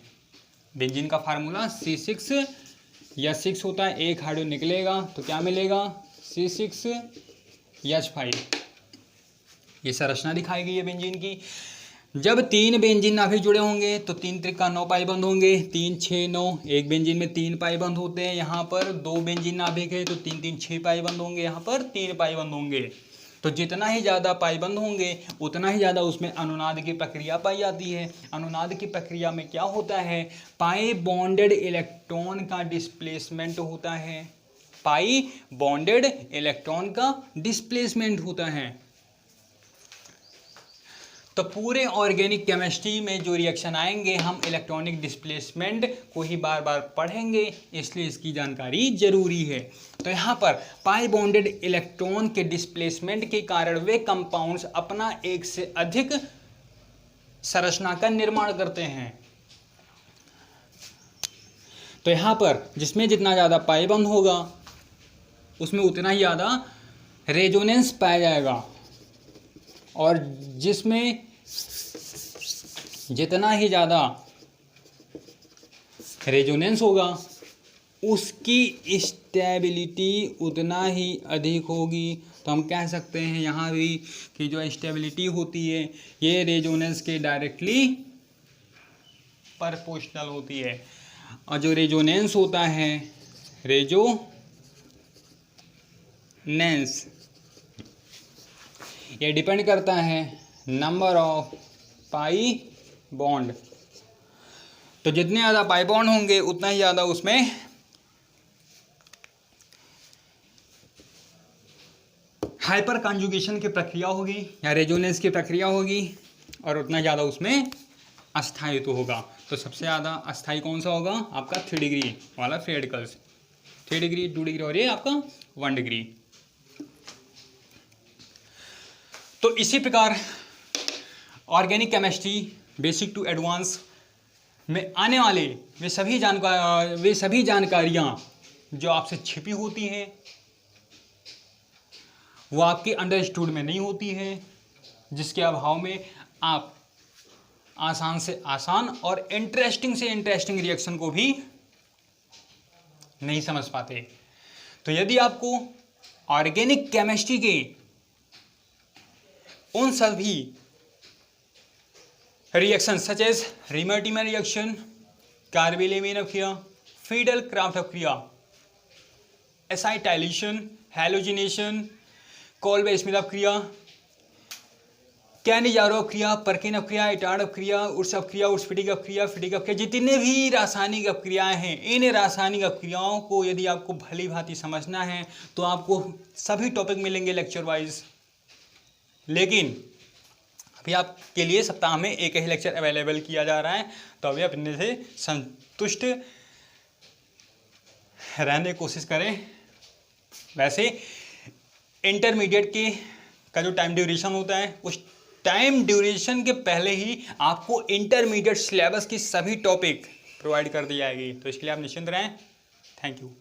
बेंजीन का फार्मूला C6 या 6 होता है। एक हाइड्रोजन निकलेगा तो क्या मिलेगा? C6H5। ये संरचना दिखाई गई है बेंजीन की। जब तीन बेंजीन नाभिक जुड़े होंगे तो 3 त्रिका 9 पाई बंद होंगे। 3 6 9, एक बेंजीन में 3 पाई बंद होते हैं। यहाँ पर 2 बेंजीन नाभिक है तो 3 3 6 पाई बंद होंगे। यहाँ पर 3 पाई बंद होंगे। तो जितना ही ज़्यादा पाइबंद होंगे उतना ही ज़्यादा उसमें अनुनाद की प्रक्रिया पाई जाती है। अनुनाद की प्रक्रिया में क्या होता है? पाई बॉन्डेड इलेक्ट्रॉन का डिस्प्लेसमेंट होता है। पाई बॉन्डेड इलेक्ट्रॉन का डिस्प्लेसमेंट होता है। तो पूरे ऑर्गेनिक केमिस्ट्री में जो रिएक्शन आएंगे हम इलेक्ट्रॉनिक डिस्प्लेसमेंट को ही बार बार पढ़ेंगे, इसलिए इसकी जानकारी जरूरी है। तो यहाँ पर पाई बॉन्डेड इलेक्ट्रॉन के डिस्प्लेसमेंट के कारण वे कंपाउंड्स अपना एक से अधिक संरचना का निर्माण करते हैं। तो यहाँ पर जिसमें जितना ज़्यादा पाई बॉन्ड होगा उसमें उतना ही ज़्यादा रेजोनेंस पाया जाएगा, और जिसमें जितना ही ज़्यादा रेजोनेंस होगा उसकी स्टेबिलिटी उतना ही अधिक होगी। तो हम कह सकते हैं यहाँ भी कि जो स्टेबिलिटी होती है ये रेजोनेंस के डायरेक्टली प्रोपोर्शनल होती है। और जो रेजोनेंस होता है, रेजोनेंस, ये डिपेंड करता है नंबर ऑफ पाई बॉन्ड। तो जितने ज़्यादा पाई बॉन्ड होंगे उतना ही ज़्यादा उसमें हाइपर कॉन्जुगेशन की प्रक्रिया होगी या रेजोनेंस की प्रक्रिया होगी, और उतना ज़्यादा उसमें अस्थायित्व होगा। तो सबसे ज़्यादा अस्थायी कौन सा होगा? आपका 3 डिग्री वाला फ्री रेडिकल्स, 3 डिग्री, 2 डिग्री, और ये आपका 1 डिग्री। तो इसी प्रकार organic chemistry basic to advance में आने वाले वे सभी जानकारियाँ जो आपसे छिपी होती हैं वो आपके अंडरस्टूड में नहीं होती है, जिसके अभाव में आप आसान से आसान और इंटरेस्टिंग से इंटरेस्टिंग रिएक्शन को भी नहीं समझ पाते। तो यदि आपको ऑर्गेनिक केमिस्ट्री के उन सभी reaction such as Reimer Tiemann reaction, carbylamine अपक्रिया, फीडल क्राफ्ट अपक्रिया, एसाइटाइलेशन, हैलोजिनेशन, कोल्बे स्मिथ अपक्रिया, कैनिजारो अपक्रिया, परकिन अपक्रिया, इटार्ड अपक्रिया, उर्स अपक्रिया, उर्सफिटिक अपक्रिया, फिटिक अपक्रिया, जितने भी रासायनिक अपक्रियाएं हैं, इन रासायनिक अपक्रियाओं को यदि आपको भली भांति समझना है तो आपको सभी टॉपिक मिलेंगे लेक्चर वाइज। लेकिन अभी आपके लिए सप्ताह में एक ही लेक्चर अवेलेबल किया जा रहा है, तो अभी अपने से संतुष्ट रहने की कोशिश करें। वैसे इंटरमीडिएट का जो टाइम ड्यूरेशन होता है उस टाइम ड्यूरेशन के पहले ही आपको इंटरमीडिएट सिलेबस की सभी टॉपिक प्रोवाइड कर दी जाएगी, तो इसके लिए आप निश्चिंत रहें। Thank you.